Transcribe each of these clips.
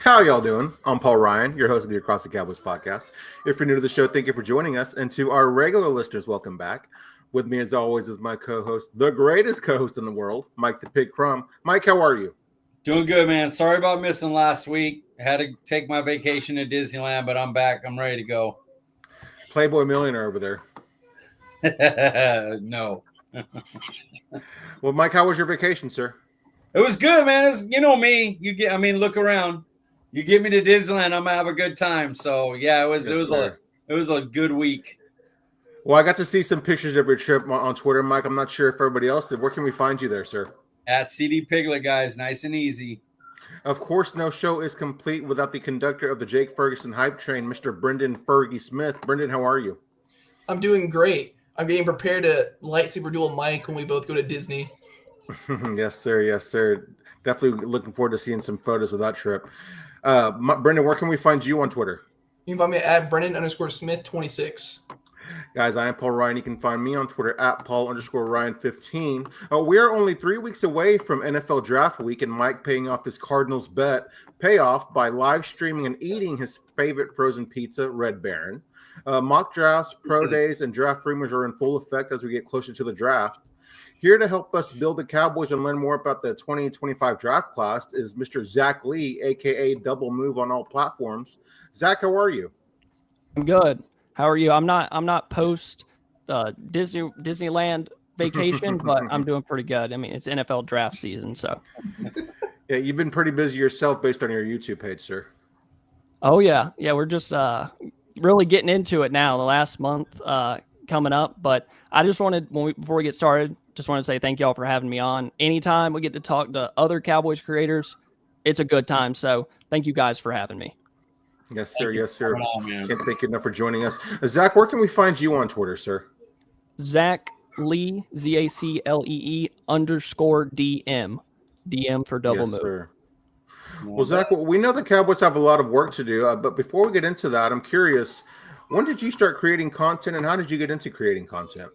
How y'all doing? I'm Paul Ryan, your host of the Across the Cowboys podcast. If you're new to the show, thank you for joining us. And to our regular listeners, welcome back. With me, as always, is my co-host, the greatest co-host in the world, Mike the Pig Crumb. Mike, how are you? Doing good, man. Sorry about missing last week. Had to take my vacation to Disneyland, but I'm back. I'm ready to go. Playboy millionaire over there. No. Well, Mike, how was your vacation, sir? It was good, man. It's, you know me. Look around. You get me to Disneyland, I'm gonna have a good time. So yeah, it was a good week. Well, I got to see some pictures of your trip on Twitter, Mike. I'm not sure if everybody else did. Where can we find you there, sir? At CD Piglet, guys. Nice and easy. Of course, no show is complete without the conductor of the Jake Ferguson hype train, Mr. Brendan Fergie Smith. Brendan, how are you? I'm doing great. I'm getting prepared to lightsaber duel Mike when we both go to Disney. Yes, sir. Yes, sir. Definitely looking forward to seeing some photos of that trip. Brendan, where can we find you on Twitter? You can find me at Brendan_Smith26. Guys, I am Paul Ryan. You can find me on Twitter at Paul_Ryan15. We are only 3 weeks away from NFL Draft Week and Mike paying off his Cardinals bet payoff by live streaming and eating his favorite frozen pizza, Red Baron. Mock drafts, pro days, and draft rumors are in full effect as we get closer to the draft. Here to help us build the Cowboys and learn more about the 2025 draft class is Mr. Zach Lee, a.k.a. Double Move on all platforms. Zach, how are you? I'm good. How are you? I'm not post Disneyland vacation, but I'm doing pretty good. I mean, it's NFL draft season, so. Yeah, you've been pretty busy yourself based on your YouTube page, sir. Oh, yeah. Yeah, we're just really getting into it now, the last month coming up. But I just wanted, before we get started, just want to say thank y'all for having me on. Anytime we get to talk to other Cowboys creators, it's a good time. So thank you guys for having me. Yes, sir. Yes, sir. Can't thank you enough for joining us. Zach, where can we find you on Twitter, sir? Zach Lee, ZACLEE _DM. DM for Double Move. Sir. Well, Zach, we know the Cowboys have a lot of work to do, but before we get into that, I'm curious, when did you start creating content and how did you get into creating content?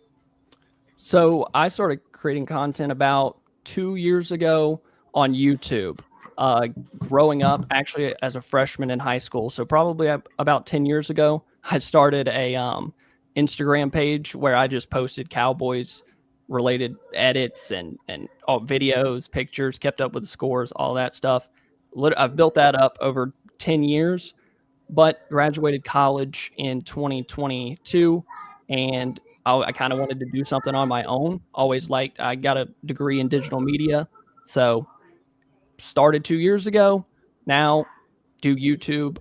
So I started creating content about 2 years ago on YouTube. Growing up, actually, as a freshman in high school, so probably about 10 years ago, I started a Instagram page where I just posted Cowboys related edits and all videos, pictures, kept up with the scores, all that stuff. I've built that up over 10 years, but graduated college in 2022, and I kind of wanted to do something on my own. I got a degree in digital media, so started 2 years ago. Now do YouTube,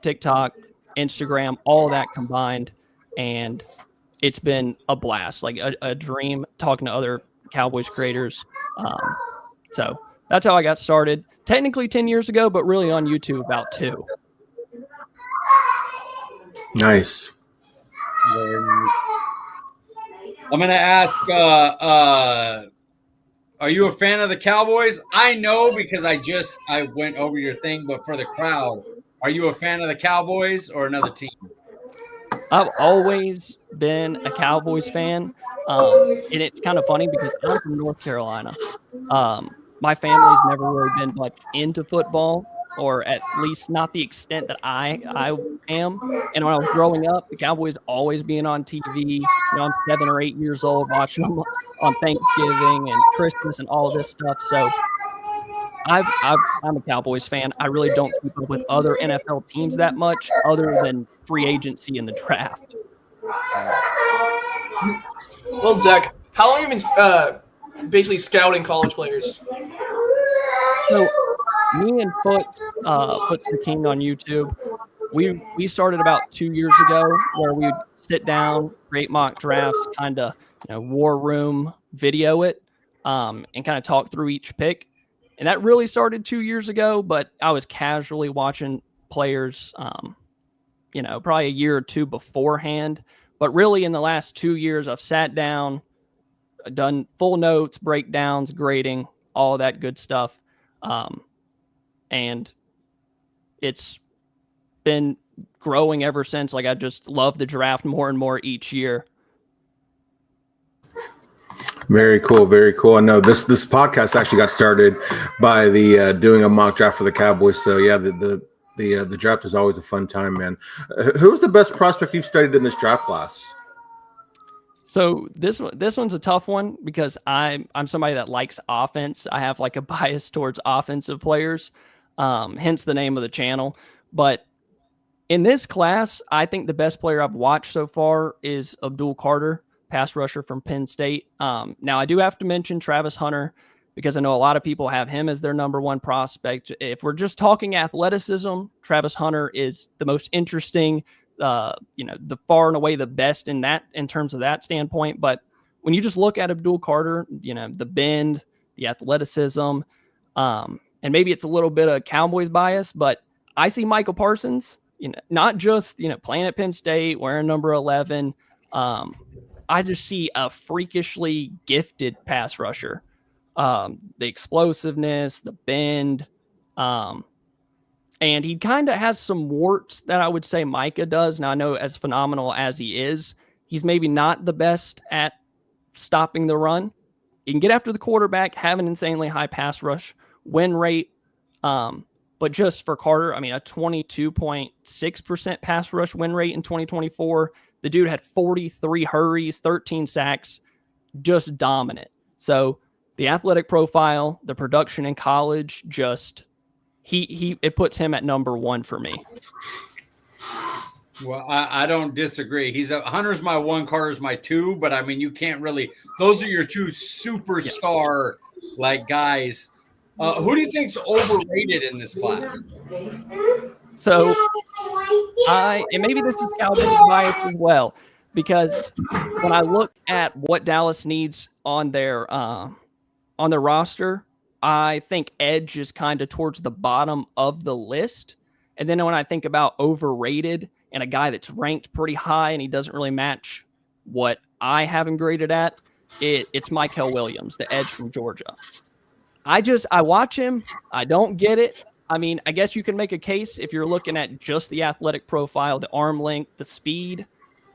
TikTok, Instagram, all that combined, and it's been a blast, like a dream talking to other Cowboys creators. So that's how I got started. Technically 10 years ago, but really on YouTube about 2. Nice. I'm going to ask, are you a fan of the Cowboys? I know because I went over your thing, but for the crowd, are you a fan of the Cowboys or another team? I've always been a Cowboys fan, and it's kind of funny because I'm from North Carolina. My family's never really been much into football, or at least not the extent that I am. And when I was growing up, the Cowboys always being on TV. I'm 7 or 8 years old watching them on Thanksgiving and Christmas and all of this stuff. So I'm a Cowboys fan. I really don't keep up with other NFL teams that much, other than free agency and the draft. Well, Zach, how long have you been basically scouting college players? So me and Foot's the King on YouTube, we started about 2 years ago where we would sit down, create mock drafts, kind of war room video it, and kind of talk through each pick. And that really started 2 years ago, but I was casually watching players, probably a year or two beforehand. But really in the last 2 years, I've sat down, done full notes, breakdowns, grading, all of that good stuff. And it's been growing ever since. Like, I just love the draft more and more each year. Very cool, very cool. I know this podcast actually got started by the doing a mock draft for the Cowboys. So yeah, the draft is always a fun time, man. Who's the best prospect you've studied in this draft class? So this one's a tough one because I'm somebody that likes offense. I have like a bias towards offensive players, hence the name of the channel. But in this class, I think the best player I've watched so far is Abdul Carter, pass rusher from Penn State. Now, I do have to mention Travis Hunter because I know a lot of people have him as their number one prospect. If we're just talking athleticism, Travis Hunter is the most interesting, the far and away the best in terms of that standpoint. But when you just look at Abdul Carter, the bend, the athleticism, and maybe it's a little bit of Cowboys bias, but I see Michael Parsons, not just, playing at Penn State, wearing number 11. I just see a freakishly gifted pass rusher. The explosiveness, the bend, and he kind of has some warts that I would say Micah does. Now, I know as phenomenal as he is, he's maybe not the best at stopping the run. He can get after the quarterback, have an insanely high pass rush win rate. But just for Carter, a 22.6% pass rush win rate in 2024. The dude had 43 hurries, 13 sacks, just dominant. So the athletic profile, the production in college, just it puts him at number one for me. Well, I don't disagree. Hunter's my one, Carter's my two, but you can't really. Those are your two superstar guys. Who do you think's overrated in this class? So and maybe this is Cowboys bias as well, because when I look at what Dallas needs on their roster, I think edge is kind of towards the bottom of the list. And then when I think about overrated and a guy that's ranked pretty high and he doesn't really match what I have him graded at, it's Mykel Williams, the edge from Georgia. I watch him. I don't get it. I guess you can make a case if you're looking at just the athletic profile, the arm length, the speed,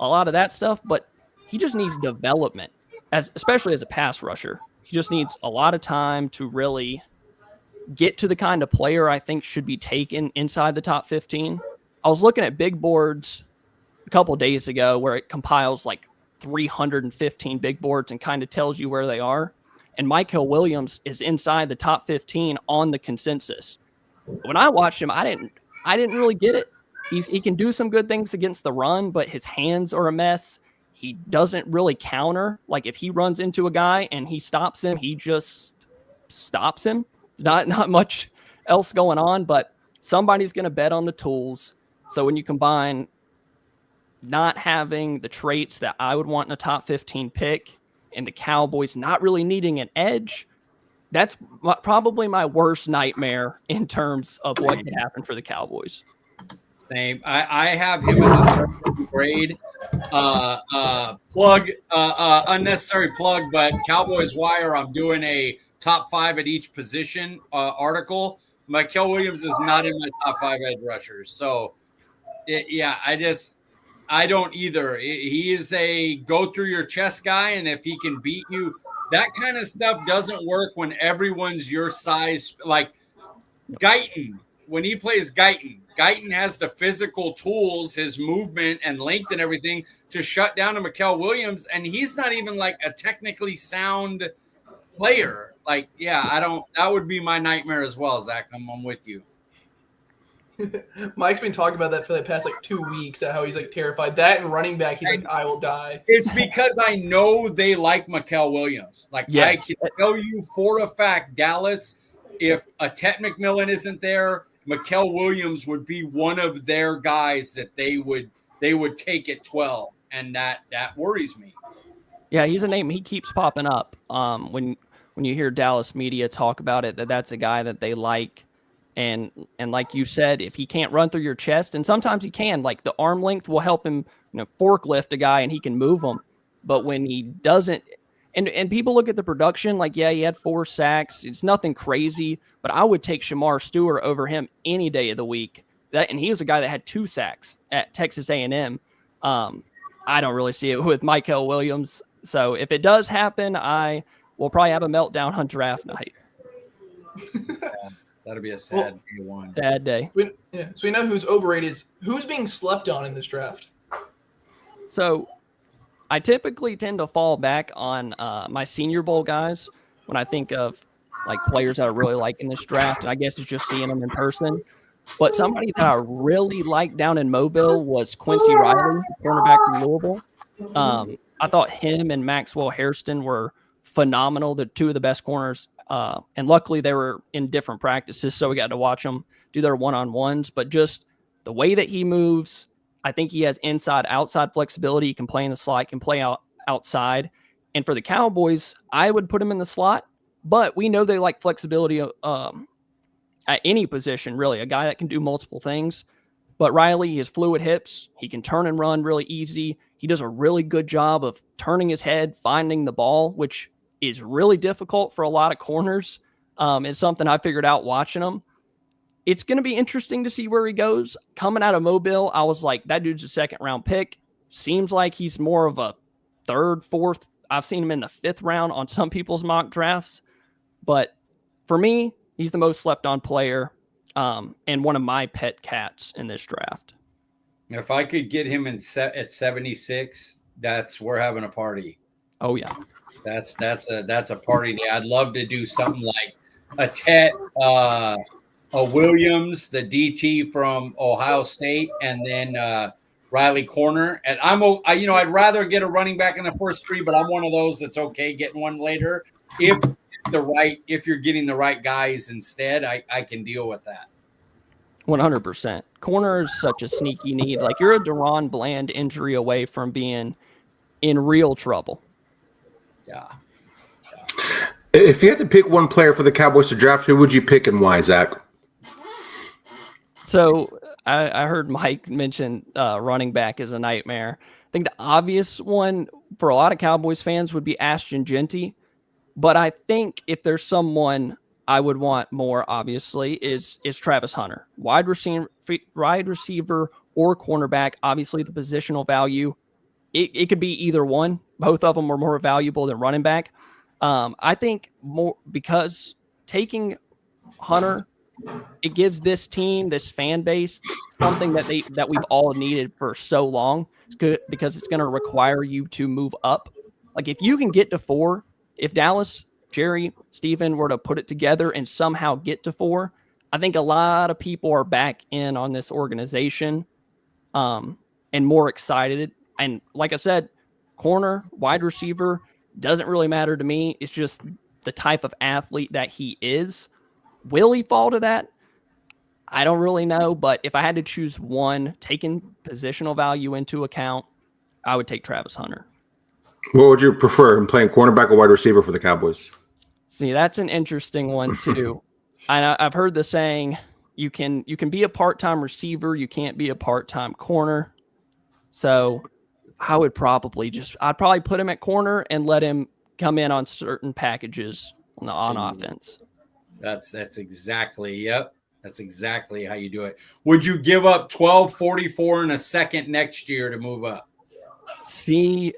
a lot of that stuff, but he just needs development, especially as a pass rusher. He just needs a lot of time to really get to the kind of player I think should be taken inside the top 15. I was looking at big boards a couple of days ago where it compiles 315 big boards and kind of tells you where they are. And Mykel Williams is inside the top 15 on the consensus. When I watched him, I didn't really get it. He can do some good things against the run, but his hands are a mess. He doesn't really counter. If he runs into a guy and he stops him, he just stops him. Not much else going on, but somebody's going to bet on the tools. So when you combine not having the traits that I would want in a top 15 pick and the Cowboys not really needing an edge, that's probably my worst nightmare in terms of what could happen for the Cowboys. Same. I have him as a third grade plug, unnecessary plug, but Cowboys Wire, I'm doing a top 5 at each position article. Mykel Williams is not in my top 5 edge rushers. So, I don't either. He is a go through your chest guy, and if he can beat you, that kind of stuff doesn't work when everyone's your size. Like Guyton, when he plays Guyton has the physical tools, his movement and length and everything to shut down to Mykel Williams, and he's not even a technically sound player. That would be my nightmare as well, Zach. I'm with you. Mike's been talking about that for the past 2 weeks, how he's terrified. That and running back, he's I will die. It's because I know they like Mykel Williams. Yes. I can tell you for a fact, Dallas, if a Tet McMillan isn't there, Mykel Williams would be one of their guys that they would take at 12, and that worries me. Yeah, he's a name. He keeps popping up. When you hear Dallas media talk about it, that's a guy that they like. And like you said, if he can't run through your chest, and sometimes he can, the arm length will help him, forklift a guy and he can move him. But when he doesn't, and people look at the production, he had 4 sacks. It's nothing crazy, but I would take Shamar Stewart over him any day of the week. And he was a guy that had 2 sacks at Texas A&M. I don't really see it with Mykel Williams. So if it does happen, I will probably have a meltdown on draft night. Sad. That'll be a sad day one. Sad day. So we know who's overrated. Who's being slept on in this draft? So I typically tend to fall back on my Senior Bowl guys when I think of like players that I really like in this draft. And I guess it's just seeing them in person. But somebody that I really liked down in Mobile was Quincy Riley, cornerback from Louisville. I thought him and Maxwell Hairston were phenomenal. They're two of the best corners. And luckily they were in different practices, so we got to watch them do their one-on-ones. But just the way that he moves, I think he has inside-outside flexibility. He can play in the slot, can play outside. And for the Cowboys, I would put him in the slot. But we know they like flexibility at any position, really. A guy that can do multiple things. But Riley has fluid hips. He can turn and run really easy. He does a really good job of turning his head, finding the ball, which is really difficult for a lot of corners. It's something I figured out watching him. It's going to be interesting to see where he goes. Coming out of Mobile, I was like, that dude's a second-round pick. Seems like he's more of a third, fourth. I've seen him in the fifth round on some people's mock drafts. But for me, he's the most slept-on player and one of my pet cats in this draft. If I could get him at 76, we're having a party. Oh, yeah. That's a party day. I'd love to do something like a Tet, a Williams, the DT from Ohio State, and then Riley corner. And I'd rather get a running back in the first three, but I'm one of those that's okay getting one later. If you're getting the right guys instead, I can deal with that. 100%. Corner is such a sneaky need. Like, you're a Deron Bland injury away from being in real trouble. Yeah. If you had to pick one player for the Cowboys to draft, who would you pick and why, Zach? So I heard Mike mention running back is a nightmare. I think the obvious one for a lot of Cowboys fans would be Ashton Genty. But I think if there's someone I would want more, obviously, is Travis Hunter. Wide receiver or cornerback. Obviously, the positional value, it could be either one. Both of them are more valuable than running back. I think more because taking Hunter, it gives this team, this fan base, something that we've all needed for so long. It's good because it's going to require you to move up. Like, if you can get to 4, if Dallas, Jerry, Steven were to put it together and somehow get to 4, I think a lot of people are back in on this organization and more excited. And like I said, corner, wide receiver, doesn't really matter to me. It's just the type of athlete that he is. Will he fall to that? I don't really know. But if I had to choose one, taking positional value into account, I would take Travis Hunter. What would you prefer, in playing cornerback or wide receiver for the Cowboys? See, that's an interesting one too. I've heard the saying, you can be a part-time receiver, you can't be a part-time corner. So I'd probably put him at corner and let him come in on certain packages on offense. That's exactly, yep. That's exactly how you do it. Would you give up 12.44 in a second next year to move up? See,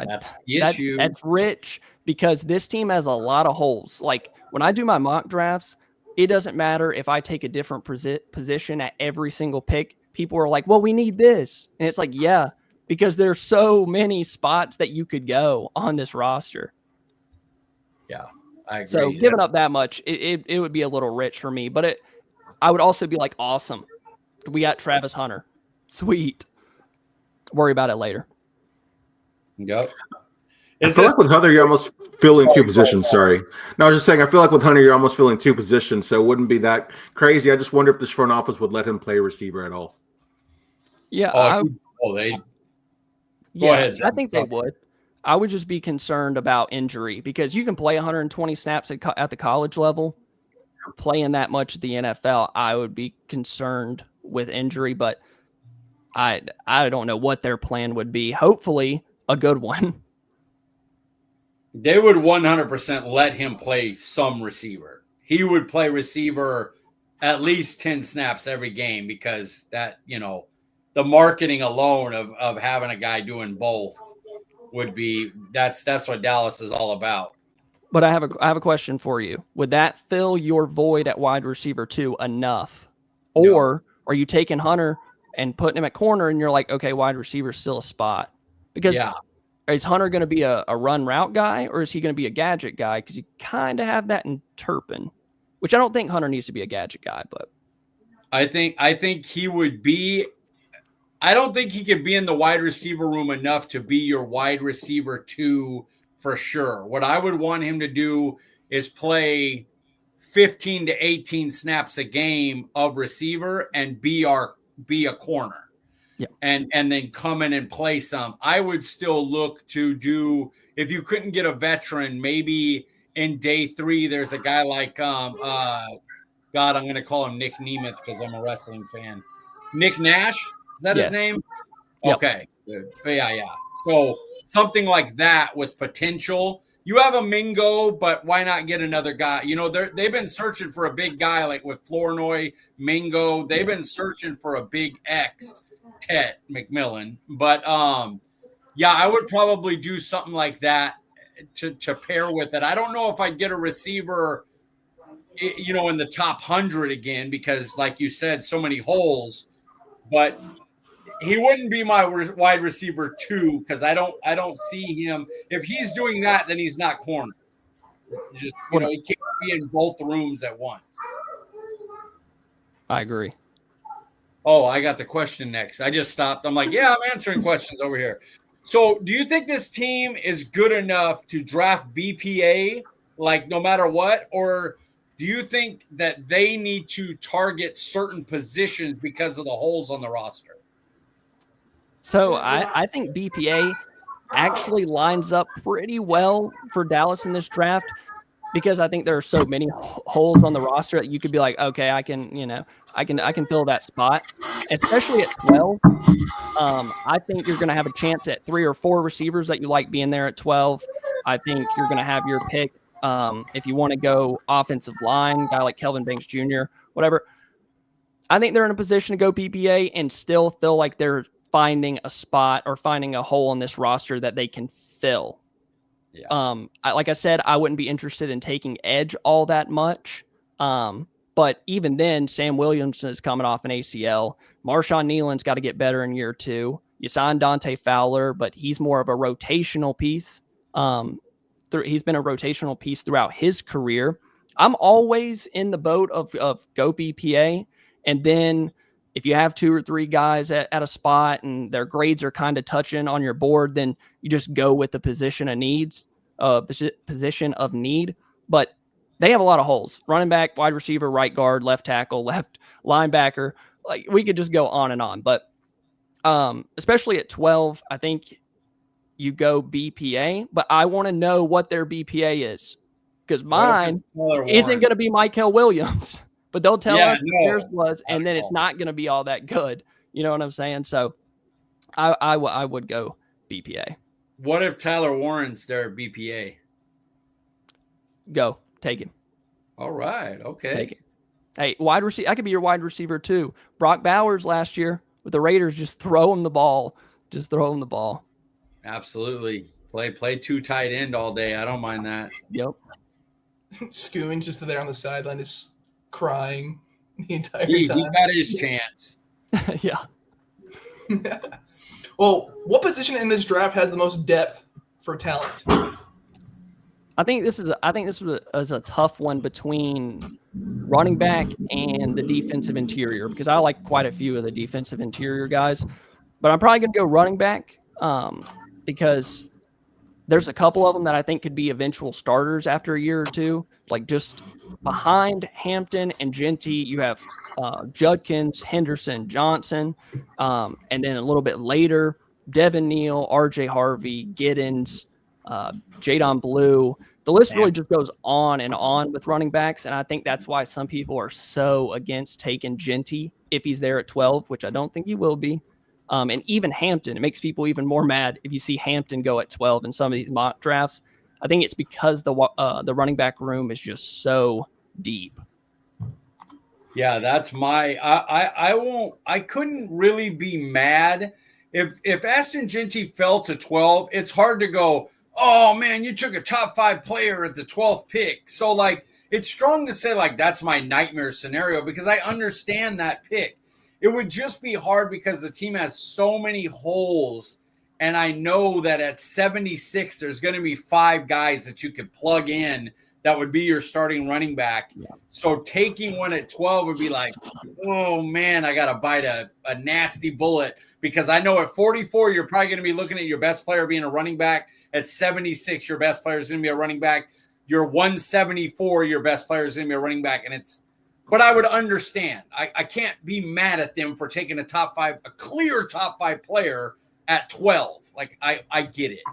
that's the issue. That's rich because this team has a lot of holes. Like, when I do my mock drafts, it doesn't matter if I take a different position at every single pick. People are like, well, we need this. And it's like, yeah, because there's so many spots that you could go on this roster. Yeah, I agree. So giving up that much, it would be a little rich for me. But I would also be like, awesome. We got Travis Hunter. Sweet. Worry about it later. Yep. I feel like with Hunter, you're almost filling two positions. Sorry. No, I was just saying, I feel like with Hunter, you're almost filling two positions, so it wouldn't be that crazy. I just wonder if this front office would let him play receiver at all. Yeah. Go ahead. I think they would. I would just be concerned about injury because you can play 120 snaps at the college level. Playing that much at the NFL, I would be concerned with injury, but I don't know what their plan would be. Hopefully, a good one. They would 100% let him play some receiver. He would play receiver at least 10 snaps every game because that, the marketing alone of having a guy doing both would be. That's what Dallas is all about. But I have a question for you. Would that fill your void at wide receiver 2 enough? Or are you taking Hunter and putting him at corner and you're like, okay, wide receiver is still a spot? Because is Hunter going to be a run route guy, or is he going to be a gadget guy? Because you kind of have that in Turpin, which I don't think Hunter needs to be a gadget guy, but I think he would be. I don't think he could be in the wide receiver room enough to be your wide receiver 2 for sure. What I would want him to do is play 15 to 18 snaps a game of receiver and be a corner. Yeah. And then come in and play some. I would still look to do, if you couldn't get a veteran, maybe in day 3, there's a guy like God, I'm going to call him Nick Nemeth because I'm a wrestling fan. Nick Nash, is that his name? Yep. Okay. Good. Yeah. So something like that with potential. You have a Mingo, but why not get another guy? You know, they've been searching for a big guy like with Flournoy, Mingo. They've been searching for a big X, Ted McMillan. But, I would probably do something like that to pair with it. I don't know if I'd get a receiver, you know, in the top 100 again because, like you said, so many holes. But he wouldn't be my wide receiver 2 because I don't see him. If he's doing that, then he's not corner. Just, you know, he can't be in both rooms at once. I agree. Oh, I got the question next. I just stopped. I'm like, yeah, I'm answering questions over here. So do you think this team is good enough to draft BPA, like no matter what? Or do you think that they need to target certain positions because of the holes on the roster? So I think BPA actually lines up pretty well for Dallas in this draft because I think there are so many holes on the roster that you could be like, okay, I can fill that spot, especially at 12. I think you're going to have a chance at 3 or 4 receivers that you like being there at 12. I think you're going to have your pick. If you want to go offensive line, guy like Kelvin Banks Jr., whatever. I think they're in a position to go BPA and still feel like they're finding a spot or finding a hole in this roster that they can fill. Yeah. Like I said, I wouldn't be interested in taking edge all that much. But even then, Sam Williamson is coming off an ACL. Marshawn Nealon's got to get better in year 2. You signed Dante Fowler, but he's more of a rotational piece. He's been a rotational piece throughout his career. I'm always in the boat of go BPA. And then if you have 2 or 3 guys at a spot and their grades are kind of touching on your board, then you just go with the position of need. But they have a lot of holes: running back, wide receiver, right guard, left tackle, left linebacker. Like, we could just go on and on. But especially at 12, I think you go BPA. But I want to know what their BPA is, because mine isn't going to be Michael Williams. But they'll tell us theirs was, and then it's not going to be all that good. You know what I'm saying? So I would go BPA. What if Tyler Warren's their BPA? Go. Take him. All right. Okay. Take it. Hey, wide receiver. I could be your wide receiver too. Brock Bowers last year with the Raiders, just throw him the ball. Just throw him the ball. Absolutely. Play 2 tight end all day. I don't mind that. Yep. Schoon just there on the sideline is crying the entire time. He got his chance. Yeah. Well, what position in this draft has the most depth for talent? I think this is a tough one between running back and the defensive interior, because I like quite a few of the defensive interior guys, but I'm probably going to go running back because there's a couple of them that I think could be eventual starters after a year or 2. Like, just behind Hampton and Genty, you have Judkins, Henderson, Johnson, and then a little bit later, Devin Neal, R.J. Harvey, Giddens, Jadon Blue. The list really just goes on and on with running backs, and I think that's why some people are so against taking Genty if he's there at 12, which I don't think he will be. And even Hampton, it makes people even more mad if you see Hampton go at 12 in some of these mock drafts. I think it's because the running back room is just so deep. Yeah, that's my. I couldn't really be mad if Ashton Genty fell to 12, it's hard to go, oh man, you took a top 5 player at the 12th pick. So like, it's strong to say like that's my nightmare scenario because I understand that pick. It would just be hard because the team has so many holes. And I know that at 76, there's going to be 5 guys that you could plug in that would be your starting running back. Yeah. So taking one at 12 would be like, oh man, I got to bite a nasty bullet because I know at 44, you're probably going to be looking at your best player being a running back. At 76, your best player is going to be a running back. Your 174, your best player is going to be a running back. But I would understand. I can't be mad at them for taking a clear top 5 player at 12. Like I get it.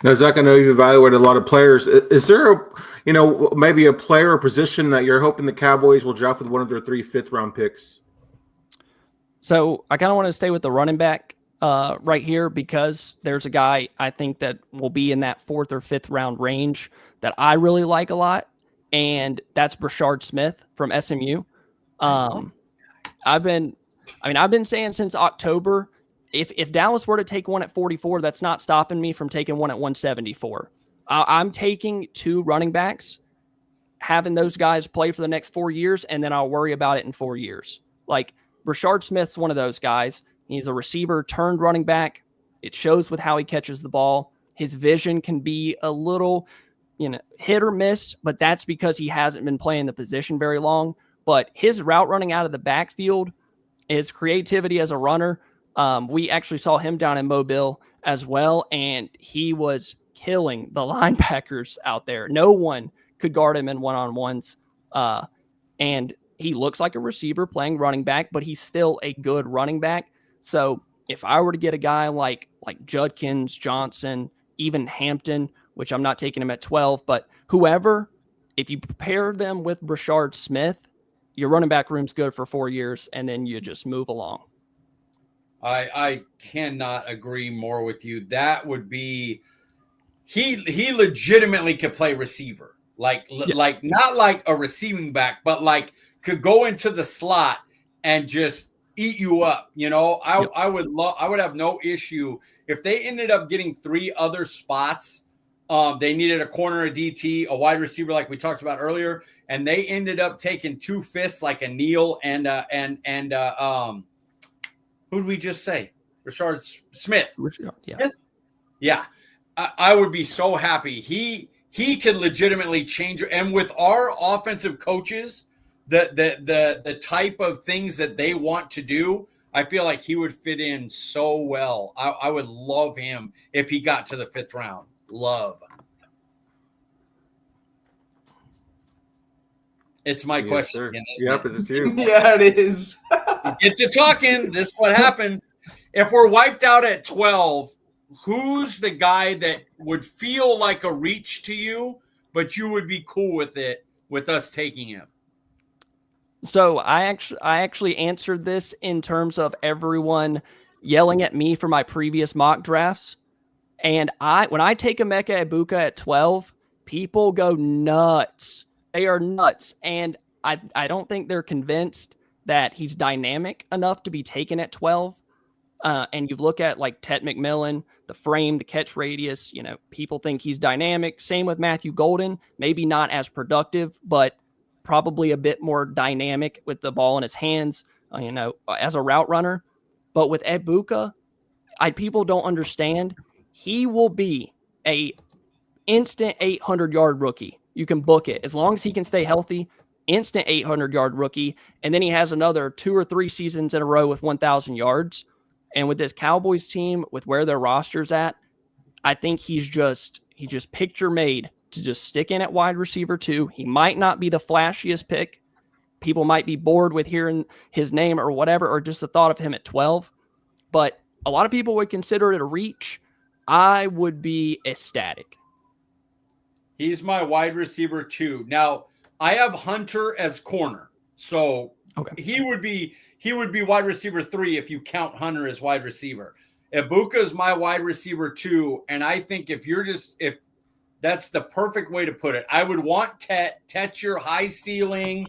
Now, Zach, I know you've evaluated a lot of players. Is there maybe a player or position that you're hoping the Cowboys will draft with one of their 3 fifth-round picks? So I kind of want to stay with the running back right here because there's a guy I think that will be in that 4th or 5th round range that I really like a lot, and that's Brashard Smith from SMU. I've been saying since October, if Dallas were to take one at 44, that's not stopping me from taking one at 174. I'm taking 2 running backs, having those guys play for the next 4 years, and then I'll worry about it in 4 years. Like, Brashard Smith's one of those guys. He's a receiver turned running back. It shows with how he catches the ball. His vision can be a little, hit or miss, but that's because he hasn't been playing the position very long. But his route running out of the backfield, his creativity as a runner, we actually saw him down in Mobile as well, and he was killing the linebackers out there. No one could guard him in one-on-ones, and he looks like a receiver playing running back, but he's still a good running back. So if I were to get a guy like Judkins, Johnson, even Hampton, which I'm not taking him at 12, but whoever, if you pair them with Brashard Smith, your running back room's good for 4 years, and then you just move along. I cannot agree more with you. That would be he legitimately could play receiver. Like not like a receiving back, but like could go into the slot and just eat you up. I would have no issue if they ended up getting 3 other spots. They needed a corner, a DT, a wide receiver, like we talked about earlier, and they ended up taking 2 fifths, like a Neal and who did we just say? Brashard Smith. Yeah. Yeah. I would be so happy. He can legitimately change. And with our offensive coaches, the type of things that they want to do, I feel like he would fit in so well. I would love him if he got to the 5th round. Love. It's my question. Again, yep, it's you. Yeah, it is. Get to talking. This is what happens. If we're wiped out at 12, who's the guy that would feel like a reach to you, but you would be cool with it, with us taking him? So I actually answered this in terms of everyone yelling at me for my previous mock drafts. And when I take Emeka Egbuka at 12, people go nuts. They are nuts. And I don't think they're convinced that he's dynamic enough to be taken at 12. And you look at like Ted McMillan, the frame, the catch radius, people think he's dynamic. Same with Matthew Golden, maybe not as productive, but probably a bit more dynamic with the ball in his hands, as a route runner. But with Egbuka, people don't understand. He will be a instant 800-yard rookie. You can book it. As long as he can stay healthy, instant 800-yard rookie. And then he has another 2 or 3 seasons in a row with 1,000 yards. And with this Cowboys team, with where their roster's at, I think he's just picture made to just stick in at wide receiver 2. He might not be the flashiest pick. People might be bored with hearing his name or whatever, or just the thought of him at 12. But a lot of people would consider it a reach. I would be ecstatic. He's my wide receiver 2. Now, I have Hunter as corner. So he would be wide receiver 3 if you count Hunter as wide receiver. Egbuka is my wide receiver 2, and I think if that's the perfect way to put it. I would want Tet your high ceiling.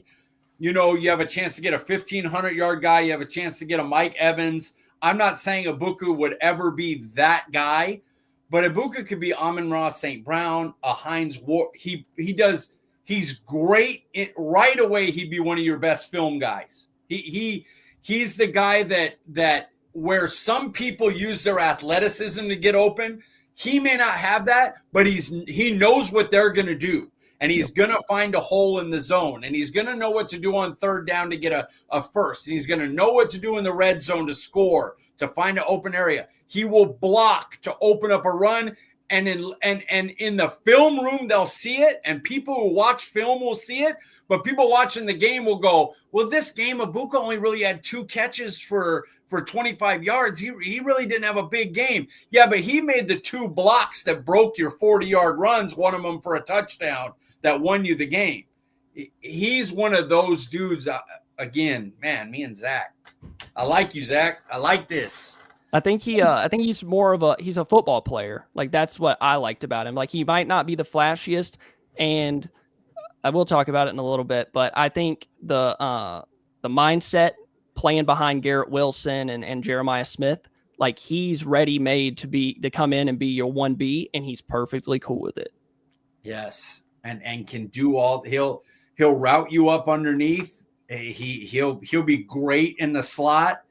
You have a chance to get a 1,500-yard guy. You have a chance to get a Mike Evans. I'm not saying Ibuka would ever be that guy, but Ibuka could be Amon-Ra St. Brown, a Hines Ward. He's great right away. He'd be one of your best film guys. He's the guy that where some people use their athleticism to get open. He may not have that, but he knows what they're going to do. And he's going to find a hole in the zone. And he's going to know what to do on third down to get a first. And he's going to know what to do in the red zone to score, to find an open area. He will block to open up a run. And in the film room, they'll see it. And people who watch film will see it. But people watching the game will go, well, this game, Ibuka only really had 2 catches for 25 yards. He really didn't have a big game. Yeah, but he made the 2 blocks that broke your 40-yard runs, one of them for a touchdown that won you the game. He's one of those dudes. Again, man, me and Zach. I like you, Zach. I like this. I think he's more of he's a football player. Like, that's what I liked about him. Like, he might not be the flashiest, and I will talk about it in a little bit, but I think the mindset playing behind Garrett Wilson and Jeremiah Smith, like, he's ready made to come in and be your 1B, and he's perfectly cool with it. Yes. And can do all. He'll route you up underneath. He'll be great in the slot,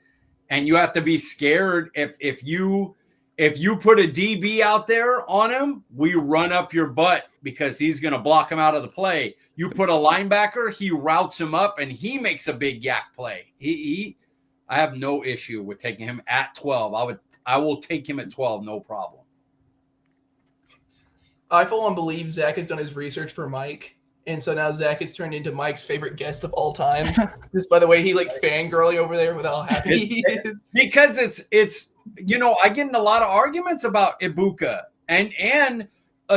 and you have to be scared if you put a DB out there on him, we run up your butt because he's going to block him out of the play. You put a linebacker, he routes him up, and he makes a big yak play. I have no issue with taking him at 12. I will take him at 12, no problem. I full on believe Zach has done his research for Mike, and so now Zach has turned into Mike's favorite guest of all time. Just by the way, he fangirling over there with how happy he is. Because it's I get in a lot of arguments about Ibuka and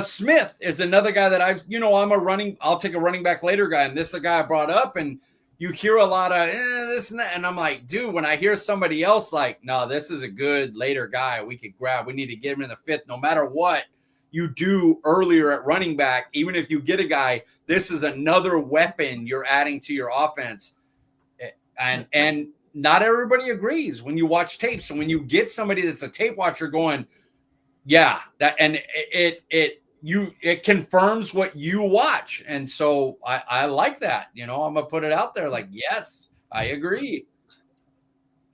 Smith is another guy that I'll take a running back later guy, and this is a guy I brought up, and you hear a lot of this and that, and I'm like, dude, when I hear somebody else like, no, this is a good later guy we could grab, we need to get him in the 5th, no matter what you do earlier at running back, even if you get a guy, this is another weapon you're adding to your offense. And not everybody agrees when you watch tapes. So when you get somebody that's a tape watcher going, yeah, that, and it confirms what you watch. And so I like that, I'm gonna put it out there like, yes, I agree.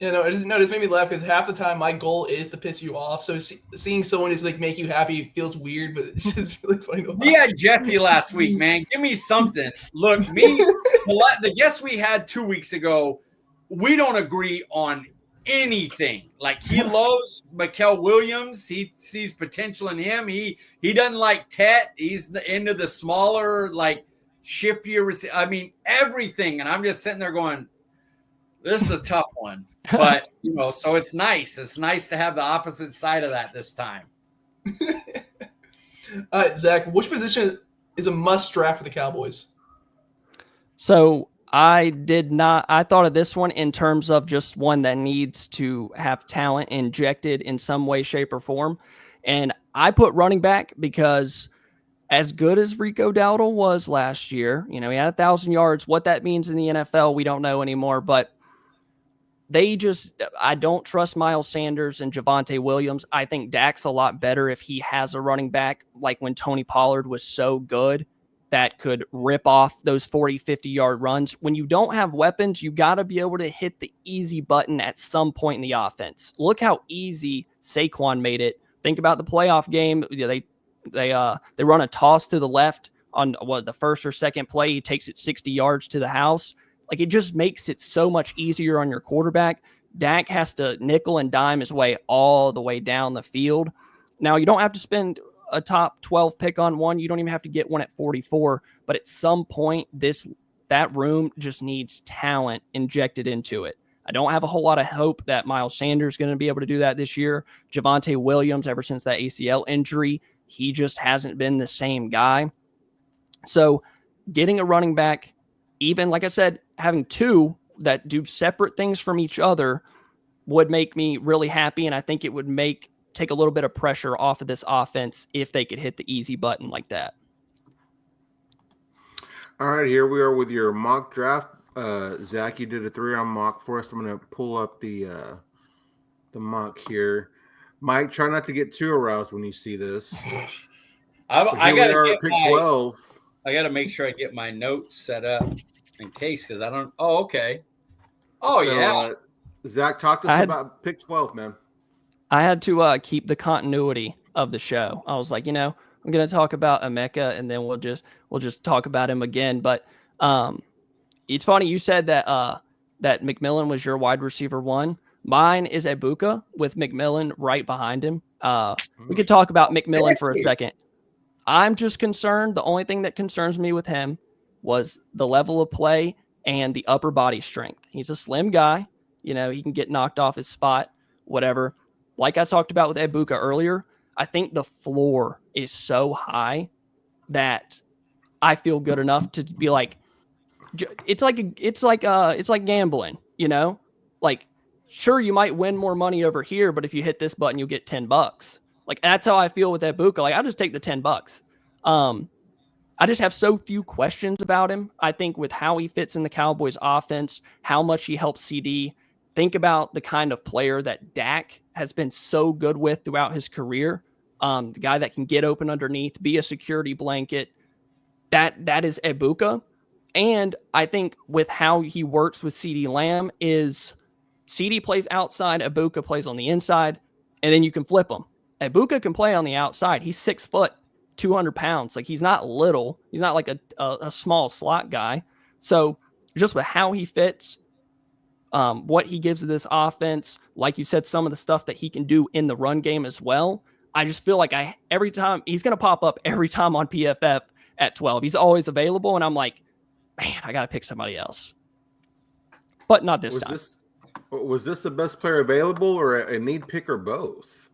It just made me laugh because half the time my goal is to piss you off. So seeing someone just make you happy feels weird, but it's just really funny to watch. We had Jesse last week, man. Give me something. Look, the guest we had 2 weeks ago, we don't agree on anything. Like, he loves Mikael Williams. He sees potential in him. He doesn't like Tet. He's into the smaller, shiftier. I mean, everything. And I'm just sitting there going, this is a tough one. But, so it's nice. It's nice to have the opposite side of that this time. All right, Zach, which position is a must draft for the Cowboys? So I thought of this one in terms of just one that needs to have talent injected in some way, shape, or form. And I put running back because as good as Rico Dowdle was last year, he had 1,000 yards. What that means in the NFL, we don't know anymore, but I don't trust Miles Sanders and Javonte Williams. I think Dak's a lot better if he has a running back like when Tony Pollard was so good that could rip off those 40, 50-yard runs. When you don't have weapons, you got to be able to hit the easy button at some point in the offense. Look how easy Saquon made it. Think about the playoff game. They run a toss to the left on the first or second play. He takes it 60 yards to the house. It just makes it so much easier on your quarterback. Dak has to nickel and dime his way all the way down the field. Now, you don't have to spend a top 12 pick on one. You don't even have to get one at 44. But at some point, that room just needs talent injected into it. I don't have a whole lot of hope that Miles Sanders is going to be able to do that this year. Javonte Williams, ever since that ACL injury, he just hasn't been the same guy. So getting a running back, even like I said, having 2 that do separate things from each other would make me really happy. And I think it would take a little bit of pressure off of this offense if they could hit the easy button like that. All right, here we are with your mock draft. Zach, you did a 3-round mock for us. I'm going to pull up the the mock here. Mike, try not to get too aroused when you see this. I we are gotta at pick 12. I gotta make sure I get my notes set up in case, because I don't. Oh, okay. Oh, So, yeah. Zach, talk to us about pick 12, man. I had to keep the continuity of the show. I was like, I'm going to talk about Emeka, and then we'll just talk about him again. But it's funny you said that that McMillan was your wide receiver 1. Mine is Ebuka with McMillan right behind him. We could talk about McMillan for a second. I'm just concerned. The only thing that concerns me with him was the level of play and the upper body strength. He's a slim guy. He can get knocked off his spot, whatever. Like I talked about with Ebuka earlier, I think the floor is so high that I feel good enough to be like, it's like gambling, like, sure, you might win more money over here, but if you hit this button, you'll get $10. Like, that's how I feel with Ebuka. Like, I'll just take the $10. I just have so few questions about him. I think with how he fits in the Cowboys offense, how much he helps CD. Think about the kind of player that Dak has been so good with throughout his career. The guy that can get open underneath, be a security blanket. That is Ebuka. And I think with how he works with CD Lamb is CD plays outside, Ebuka plays on the inside, and then you can flip him. Ebuka can play on the outside. He's 6 foot, 200 pounds. Like, he's not little. He's not like a small slot guy. So just with how he fits, what he gives to this offense, like you said, some of the stuff that he can do in the run game as well. I just feel like every time he's going to pop up every time on PFF at 12. He's always available. And I'm like, man, I got to pick somebody else, but not this time. Was this the best player available or a need pick or both?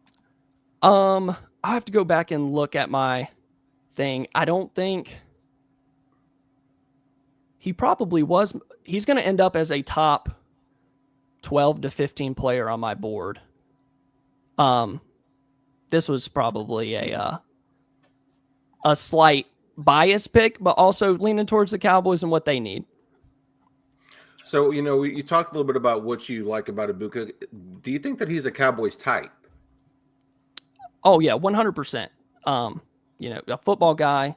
I have to go back and look at my thing. I don't think he probably was. He's going to end up as a top 12 to 15 player on my board. This was probably a slight bias pick, but also leaning towards the Cowboys and what they need. So, you talked a little bit about what you like about Ebuka. Do you think that he's a Cowboys type? Oh, yeah, 100%. A football guy,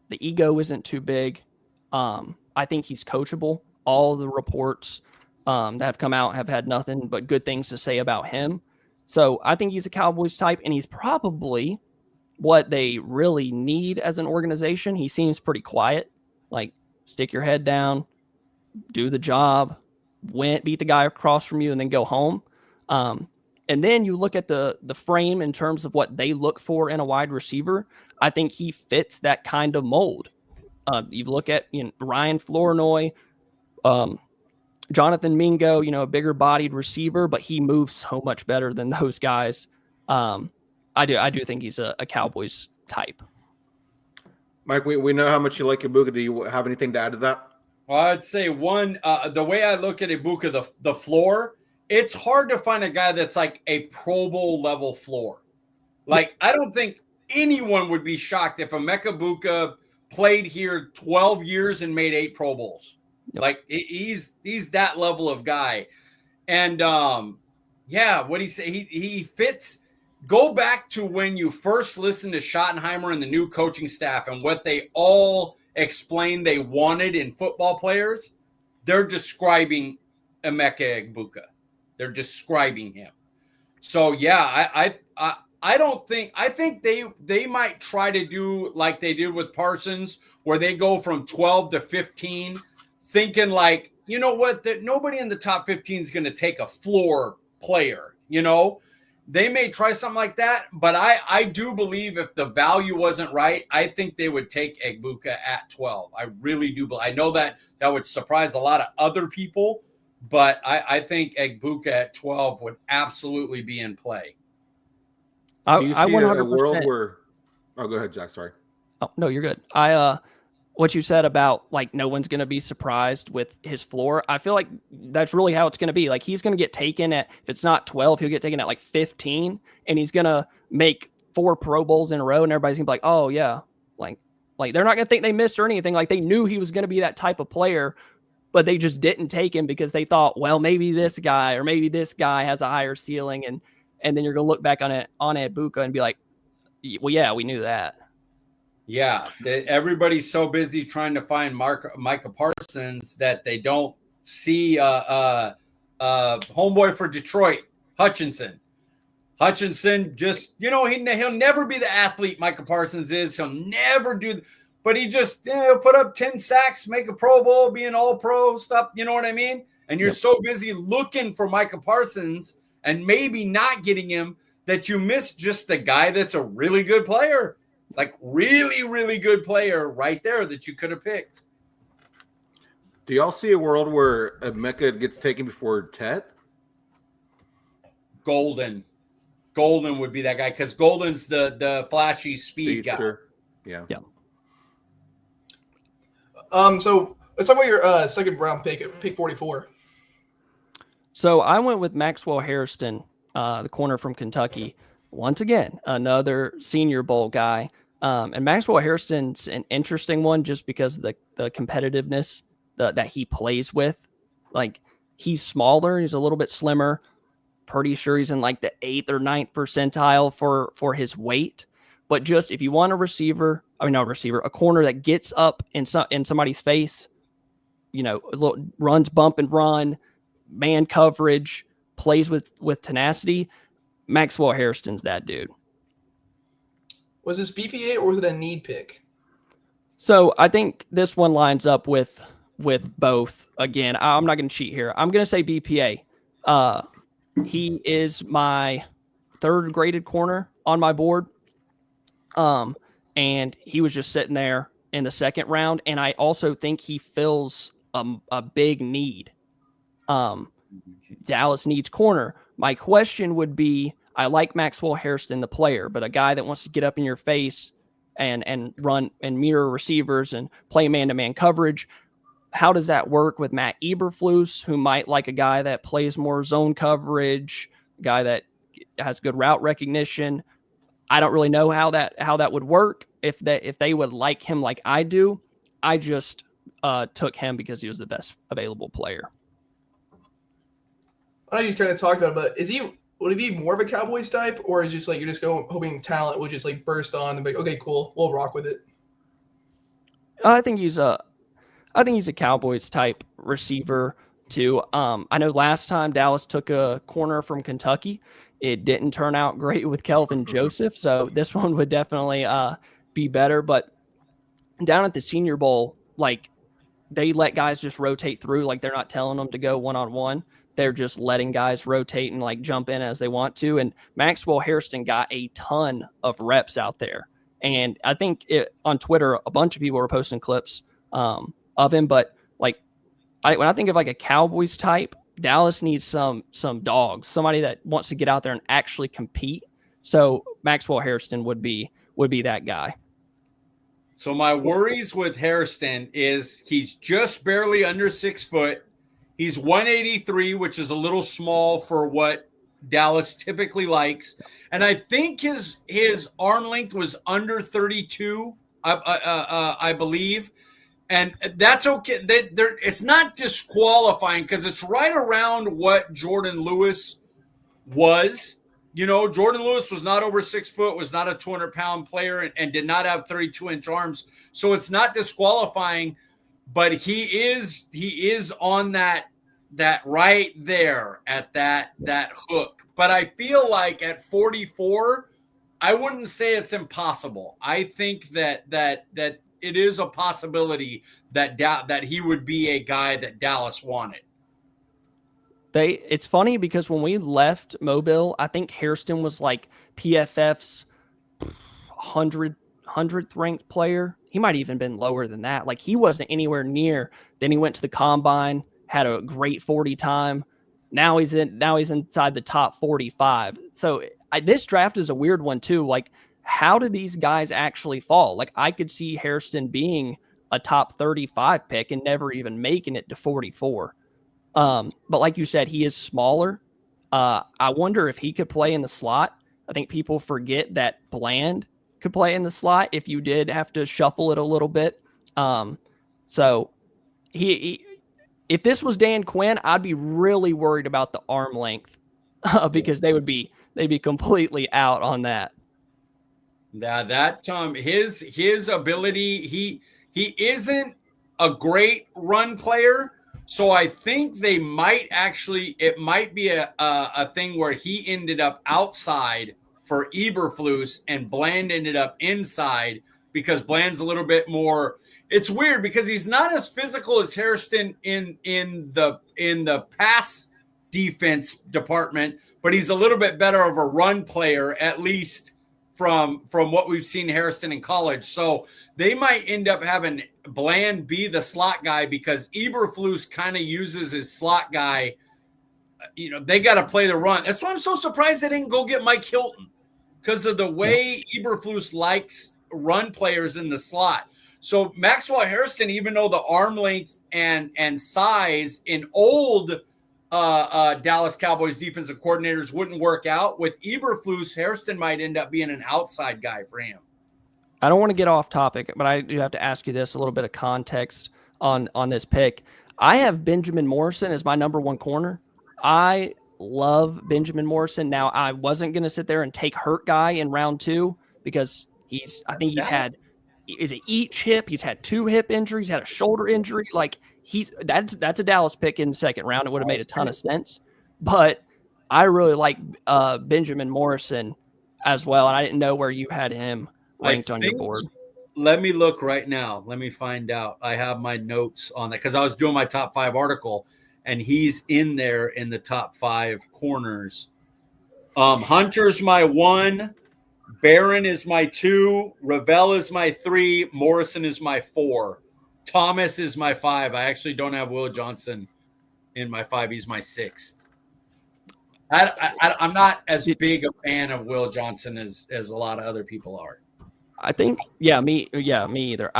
the ego isn't too big. I think he's coachable. All the reports that have come out have had nothing but good things to say about him. So I think he's a Cowboys type, and he's probably what they really need as an organization. He seems pretty quiet, like stick your head down, do the job, beat the guy across from you, and then go home. And then you look at the frame in terms of what they look for in a wide receiver. I think he fits that kind of mold. You look at Ryan Flournoy, Jonathan Mingo, a bigger bodied receiver, but he moves so much better than those guys. I do think he's a Cowboys type. Mike, we know how much you like Ebuka. Do you have anything to add to that? Well, I'd say one, the way I look at Ebuka, the floor, it's hard to find a guy that's like a Pro Bowl level floor. Like, I don't think anyone would be shocked if Emeka Ebuka played here 12 years and made 8 Pro Bowls. Yep. Like, he's that level of guy. And what he say, he fits. Go back to when you first listened to Schottenheimer and the new coaching staff and what they all explained they wanted in football players. They're describing Emeka Ebuka. They're describing him. So I think they might try to do like they did with Parsons, where they go from 12 to 15, thinking like, you know what, that nobody in the top 15 is going to take a floor player. They may try something like that, but I do believe if the value wasn't right, I think they would take Ebuka at 12. I really do. I know that would surprise a lot of other people, but I think Ebuka at 12 would absolutely be in play. Do you see 100%. A world where? Oh, go ahead, Jack. Sorry. Oh, no, you're good. What you said about like no one's going to be surprised with his floor, I feel like that's really how it's going to be. Like, he's going to get taken at, if it's not 12, he'll get taken at like 15, and he's going to make 4 Pro Bowls in a row, and everybody's going to be like, oh yeah, like they're not going to think they missed or anything. Like, they knew he was going to be that type of player but they just didn't take him because they thought, well, maybe this guy or maybe this guy has a higher ceiling. And then you're going to look back on Ibuka and be like, well, yeah, we knew that. Yeah, everybody's so busy trying to find Micah Parsons that they don't see homeboy for Detroit, Hutchinson. Hutchinson just, he'll never be the athlete Micah Parsons is. He'll never do, but he just put up 10 sacks, make a Pro Bowl, be an All-Pro stuff. You know what I mean? And you're so busy looking for Micah Parsons and maybe not getting him that you miss just the guy that's a really good player, like really, really good player right there that you could have picked. Do y'all see a world where Emeka gets taken before Tet? Golden would be that guy because Golden's the flashy speed guy. Yeah. So let's talk about your second round pick, pick 44. So I went with Maxwell Hairston, the corner from Kentucky. Once again, another Senior Bowl guy. And Maxwell Hairston's an interesting one just because of the competitiveness that he plays with. Like, he's smaller, he's a little bit slimmer. Pretty sure he's in like the 8th or 9th percentile for his weight. But just if you want a corner that gets up in somebody's face, runs bump and run, man coverage, plays with tenacity, Maxwell Hairston's that dude. Was this BPA or was it a need pick? So I think this one lines up with both. Again, I'm not going to cheat here. I'm going to say BPA. He is my 3rd graded corner on my board. And he was just sitting there in the 2nd round. And I also think he fills a big need. Dallas needs corner. My question would be, I like Maxwell Hairston, the player, but a guy that wants to get up in your face and run and mirror receivers and play man-to-man coverage. How does that work with Matt Eberflus, who might like a guy that plays more zone coverage, a guy that has good route recognition? I don't really know how that would work. If they would like him like I do, I just took him because he was the best available player. I know you just kind of talked about it, but would he be more of a Cowboys type, or is just like you're just hoping talent would just like burst on and be like, okay, cool, we'll rock with it? I think he's a Cowboys type receiver too. I know last time Dallas took a corner from Kentucky, it didn't turn out great with Kelvin Joseph, so this one would definitely be better. But down at the Senior Bowl, like, they let guys just rotate through, like they're not telling them to go one-on-one. They're just letting guys rotate and like jump in as they want to. And Maxwell Hairston got a ton of reps out there. And I think on Twitter, a bunch of people were posting clips of him. But like, when I think of like a Cowboys type, Dallas needs some dogs, somebody that wants to get out there and actually compete. So Maxwell Hairston would be that guy. So my worries with Hairston is he's just barely under 6 foot. He's 183, which is a little small for what Dallas typically likes. And I think his arm length was under 32, I believe. And that's okay. It's not disqualifying because it's right around what Jordan Lewis was. Jordan Lewis was not over 6 foot, was not a 200-pound player, and did not have 32-inch arms. So it's not disqualifying. But he is on that right there at that hook. But I feel like at 44, I wouldn't say it's impossible. I think that it is a possibility that he would be a guy that Dallas wanted. It's funny because when we left Mobile, I think Hairston was like PFF's 100th ranked player. He might even been lower than that. Like, he wasn't anywhere near. Then he went to the combine, had a great 40 time. Now he's inside the top 45. So this draft is a weird one too. Like, how do these guys actually fall? Like, I could see Hairston being a top 35 pick and never even making it to 44. But like you said, he is smaller. I wonder if he could play in the slot. I think people forget that Bland could play in the slot if you did have to shuffle it a little bit. So if if this was Dan Quinn, I'd be really worried about the arm length because they'd be completely out on that. Yeah, that his ability, he isn't a great run player. So I think it might be a thing where he ended up outside for Eberflus and Bland ended up inside because Bland's a little bit more. It's weird because he's not as physical as Hairston in the pass defense department, but he's a little bit better of a run player, at least from what we've seen Hairston in college. So they might end up having Bland be the slot guy because Eberflus kind of uses his slot guy. You know, they got to play the run. That's why I'm so surprised they didn't go get Mike Hilton because of the way Eberflus likes run players in the slot. So Maxwell Hairston, even though the arm length and size in old Dallas Cowboys defensive coordinators wouldn't work out, with Eberflus, Hairston might end up being an outside guy for him. I don't want to get off topic, but I do have to ask you this, a little bit of context on this pick. I have Benjamin Morrison as my number one corner. I love Benjamin Morrison. Now, I wasn't going to sit there and take Hurt Guy in round 2 because he's had each hip. He's had 2 hip injuries, had a shoulder injury. Like that's a Dallas pick in the second round. It would have made a ton of sense. But I really like Benjamin Morrison as well. And I didn't know where you had him ranked on your board. Let me look right now. Let me find out. I have my notes on that because I was doing my top 5 article, and he's in there in the top 5 corners. Hunter's my 1. Barron is my 2. Ravel is my 3. Morrison is my 4. Thomas is my 5. I actually don't have Will Johnson in my 5. He's my 6th. I'm not as big a fan of Will Johnson as a lot of other people are. I think, me either.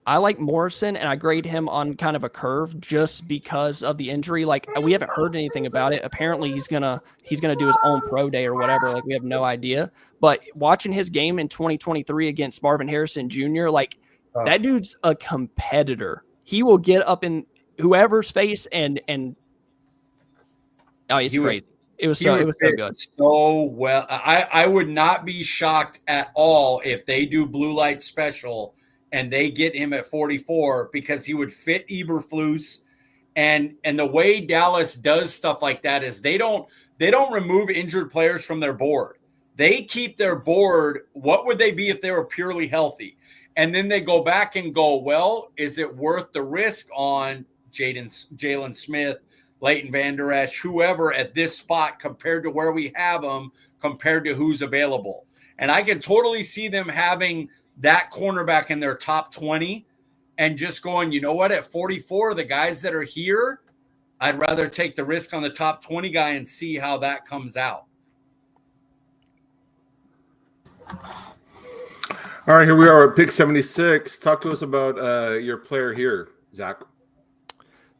I like Morrison, and I grade him on kind of a curve just because of the injury. Like, we haven't heard anything about it. Apparently, he's gonna do his own pro day or whatever. Like, we have no idea. But watching his game in 2023 against Marvin Harrison Jr., like, that dude's a competitor. He will get up in whoever's face and he's crazy. It was so good. So well, I would not be shocked at all if they do blue light special and they get him at 44 because he would fit Eberflus. And the way Dallas does stuff like that is they don't remove injured players from their board. They keep their board. What would they be if they were purely healthy? And then they go back and go, well, is it worth the risk on Jalen Smith, Leighton Vander Esch, whoever at this spot compared to where we have them, compared to who's available? And I can totally see them having that cornerback in their top 20 and just going, you know what, at 44, the guys that are here, I'd rather take the risk on the top 20 guy and see how that comes out. All right, here we are at pick 76. Talk to us about your player here, Zach.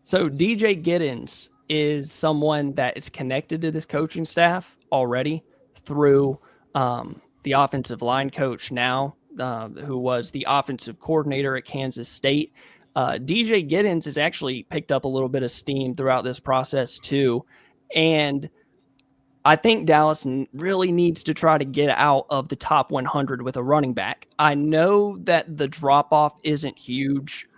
So DJ Giddens is someone that is connected to this coaching staff already through the offensive line coach now, who was the offensive coordinator at Kansas State. DJ Giddens has actually picked up a little bit of steam throughout this process too. And I think Dallas really needs to try to get out of the top 100 with a running back. I know that the drop-off isn't huge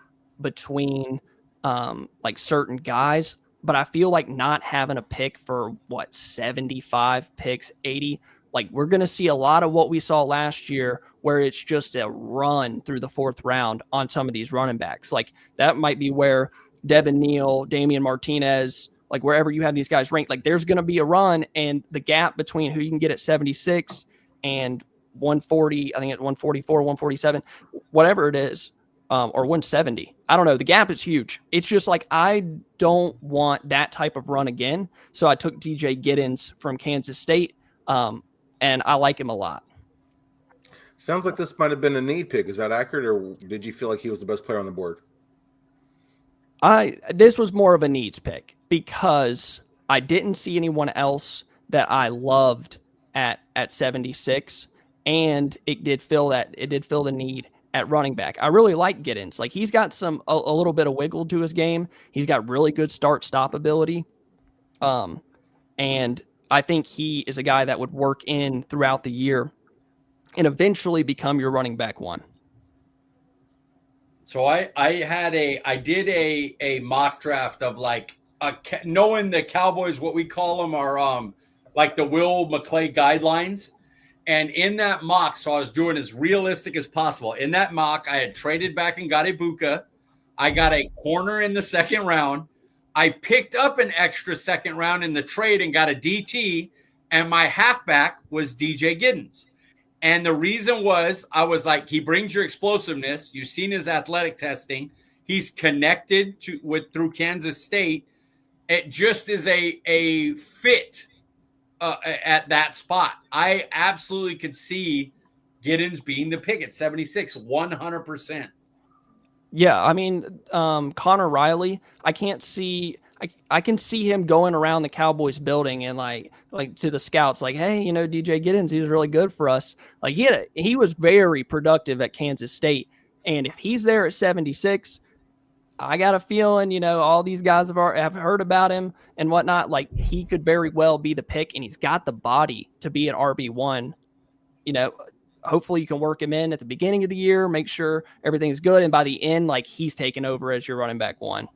between like certain guys, but I feel like not having a pick for 75 picks, 80, like we're going to see a lot of what we saw last year where it's just a run through the 4th round on some of these running backs. Like that might be where Devin Neal, Damian Martinez, like wherever you have these guys ranked, like there's going to be a run, and the gap between who you can get at 76 and 140, I think at 144, 147, whatever it is, or 170. I don't know. The gap is huge. It's just like, I don't want that type of run again. So I took DJ Giddens from Kansas State, and I like him a lot. Sounds like this might have been a need pick. Is that accurate, or did you feel like he was the best player on the board? This was more of a needs pick because I didn't see anyone else that I loved at 76, and it did fill the need at running back. I really like Giddens. Like he's got a little bit of wiggle to his game. He's got really good start-stop ability. And I think he is a guy that would work in throughout the year and eventually become your running back one. So I did a mock draft of like knowing the Cowboys, what we call them are like the Will McClay guidelines. And in that mock, so I was doing as realistic as possible. In that mock, I had traded back and got Ibuka. I got a corner in the second round. I picked up an extra second round in the trade and got a DT. And my halfback was DJ Giddens. And the reason was, I was like, he brings your explosiveness. You've seen his athletic testing. He's connected through Kansas State. It just is a fit at that spot. I absolutely could see Giddens being the pick at 76, 100%. Yeah, I mean, Connor Riley, I can see him going around the Cowboys building and like to the scouts, like, hey, DJ Giddens, he was really good for us. Like he was very productive at Kansas State, and if he's there at 76, I got a feeling, all these guys have heard about him and whatnot. Like he could very well be the pick, and he's got the body to be an RB1. Hopefully you can work him in at the beginning of the year, make sure everything's good, and by the end, like he's taken over as your running back one.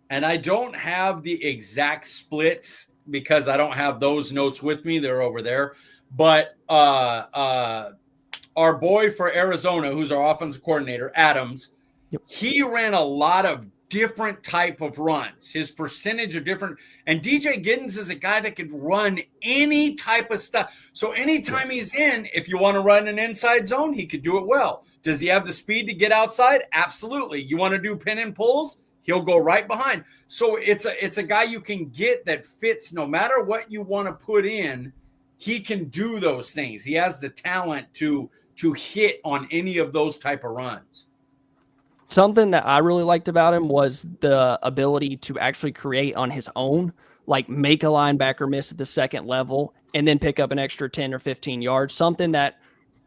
And I don't have the exact splits because I don't have those notes with me. They're over there. But our boy for Arizona, who's our offensive coordinator, Adams, yep, he ran a lot of different type of runs. His percentage of different. And DJ Giddens is a guy that can run any type of stuff. So anytime he's in, if you want to run an inside zone, he could do it well. Does he have the speed to get outside? Absolutely. You want to do pin and pulls? He'll go right behind. So it's a guy you can get that fits no matter what you want to put in. He can do those things. He has the talent to hit on any of those type of runs. Something that I really liked about him was the ability to actually create on his own, like make a linebacker miss at the second level and then pick up an extra 10 or 15 yards, something that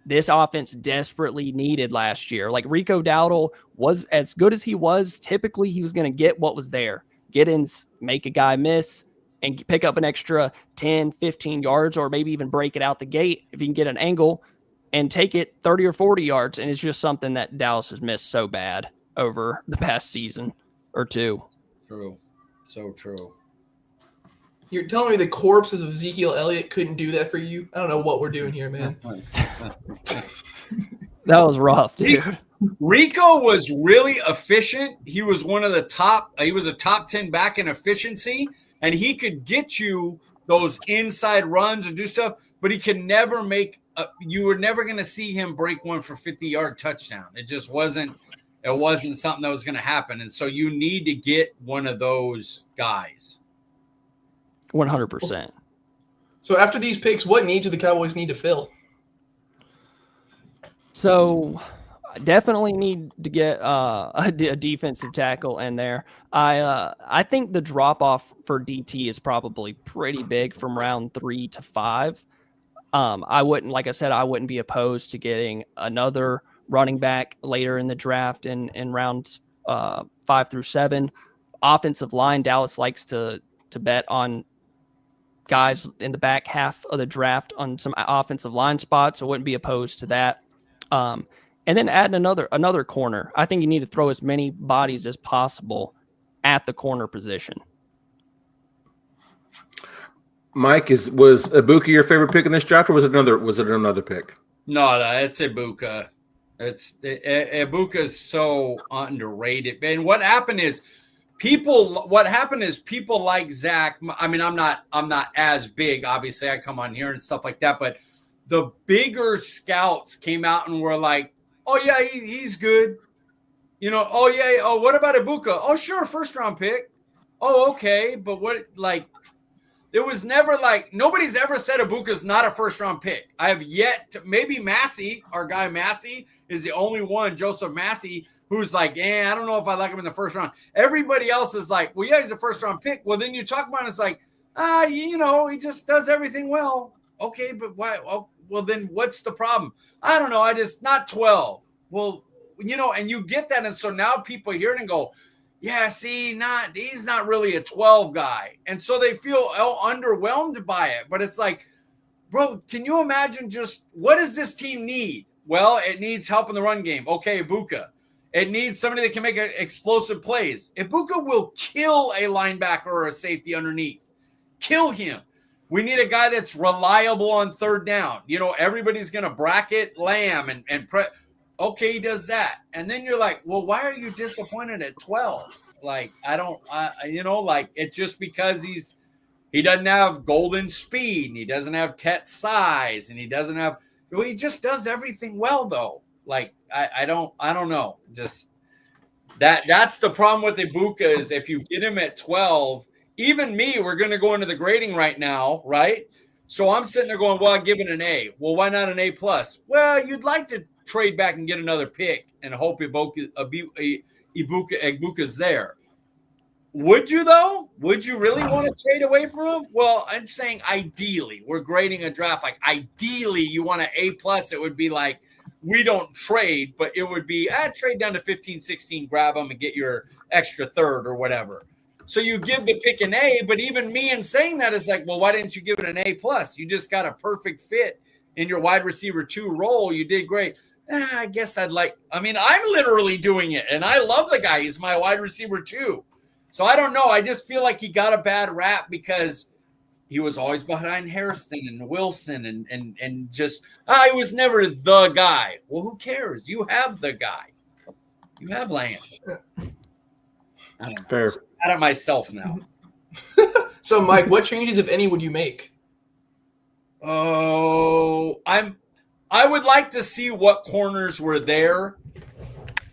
this offense desperately needed last year. Like Rico Dowdle was as good as he was. Typically, he was going to get what was there. Giddens, make a guy miss and pick up an extra 10, 15 yards, or maybe even break it out the gate if you can get an angle and take it 30 or 40 yards. And it's just something that Dallas has missed so bad over the past season or two. True. So true. You're telling me the corpse of Ezekiel Elliott couldn't do that for you? I don't know what we're doing here, man. That was rough, dude. Rico was really efficient. He was he was a top 10 back in efficiency, and he could get you those inside runs and do stuff, but he could never you were never going to see him break one for 50-yard touchdown. It just wasn't something that was going to happen. And so you need to get one of those guys. 100%. So after these picks, what needs do the Cowboys need to fill? So I definitely need to get a defensive tackle in there. I think the drop off for DT is probably pretty big from round 3 to 5. I wouldn't be opposed to getting another running back later in the draft in rounds 5 through 7. Offensive line, Dallas likes to bet on guys in the back half of the draft on some offensive line spots. I wouldn't be opposed to that. And then add another corner. I think you need to throw as many bodies as possible at the corner position. Mike, was Ibuka your favorite pick in this draft, or was it another pick? No, it's Ibuka. Ibuka is so underrated. And what happened is people like Zach. I mean, I'm not as big. Obviously, I come on here and stuff like that. But the bigger scouts came out and were like, "Oh yeah, he's good." Oh yeah. Oh, what about Ibuka? Oh sure, first round pick. Oh okay, but what like? It was never like nobody's ever said Ibuka's not a first round pick. I have yet to, maybe Massey, our guy Massey, is the only one, Joseph Massey, who's like, I don't know if I like him in the first round. Everybody else is like, well, yeah, he's a first round pick. Well, then you talk about it, it's like, he just does everything well. Okay, but why? Oh, well, then what's the problem? I don't know. Not 12. Well, and you get that. And so now people hear it and go, yeah, see, he's not really a 12 guy. And so they feel underwhelmed by it. But it's like, bro, can you imagine just what does this team need? Well, it needs help in the run game. Okay, Ibuka. It needs somebody that can make explosive plays. Ibuka will kill a linebacker or a safety underneath. Kill him. We need a guy that's reliable on third down. Everybody's going to bracket Lamb and okay, he does that. And then you're like, well, why are you disappointed at 12? Like, it's just because he doesn't have golden speed and he doesn't have Tet size and he doesn't have, he just does everything well though. Like, I don't know. Just that's the problem with Ibuka is if you get him at 12, even me, we're going to go into the grading right now, right? So I'm sitting there going, well, I give it an A. Well, why not an A+? Well, you'd like to trade back and get another pick and hope Ibuka's there. Would you, though? Would you really want to trade away from him? Well, I'm saying ideally. We're grading a draft. Like, ideally, you want an A+. It would be like, we don't trade, but it would be, trade down to 15, 16, grab them and get your extra third or whatever. So you give the pick an A, but even me in saying that is like, well, why didn't you give it an A+? You just got a perfect fit in your wide receiver 2 role. You did great. I guess I'm literally doing it, and I love the guy. He's my wide receiver 2. So I don't know. I just feel like he got a bad rap because he was always behind Harrison and Wilson and just he was never the guy. Well, who cares? You have the guy. You have Lamb. Fair. Out of myself now. So, Mike, what changes, if any, would you make? Oh, I would like to see what corners were there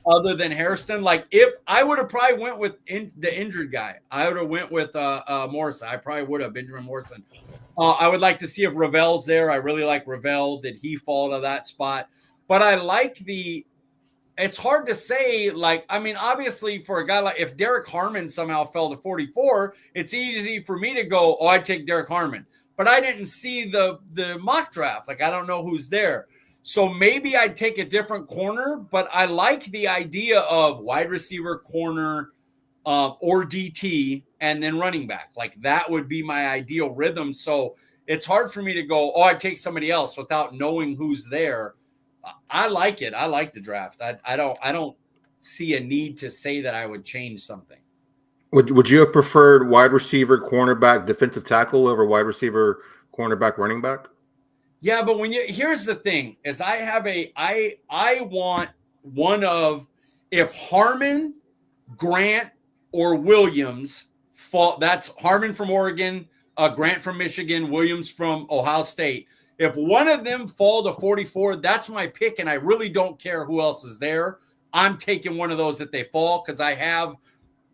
other than Hairston. Like, if I would have probably went with the injured guy, I would have went with Morrison. I probably would have Benjamin Morrison. I would like to see if Ravel's there. I really like Ravel. Did he fall to that spot? But I like it's hard to say, obviously for a guy like, if Derek Harmon somehow fell to 44, it's easy for me to go, I'd take Derek Harmon. But I didn't see the mock draft. Like, I don't know who's there. So maybe I'd take a different corner, but I like the idea of wide receiver, corner, or DT, and then running back. Like, that would be my ideal rhythm. So it's hard for me to go, I'd take somebody else without knowing who's there. I like it. I like the draft. I don't see a need to say that I would change something. Would you have preferred wide receiver, cornerback, defensive tackle over wide receiver, cornerback, running back? Yeah, but here's the thing: is I want one of, if Harmon, Grant, or Williams fall. That's Harmon from Oregon, Grant from Michigan, Williams from Ohio State. If one of them fall to 44, that's my pick, and I really don't care who else is there. I'm taking one of those if they fall because I have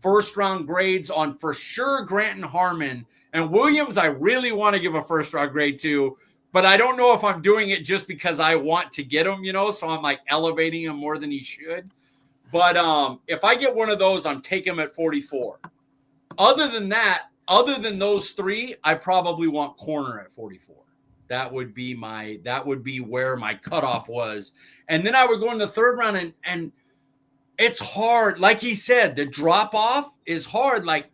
first-round grades on for sure Grant and Harmon. And Williams, I really want to give a first-round grade to, but I don't know if I'm doing it just because I want to get him, so I'm like elevating him more than he should. But if I get one of those, I'm taking him at 44. Other than those three, I probably want corner at 44. That would be where my cutoff was. And then I would go in the third round and it's hard. Like he said, the drop off is hard. Like,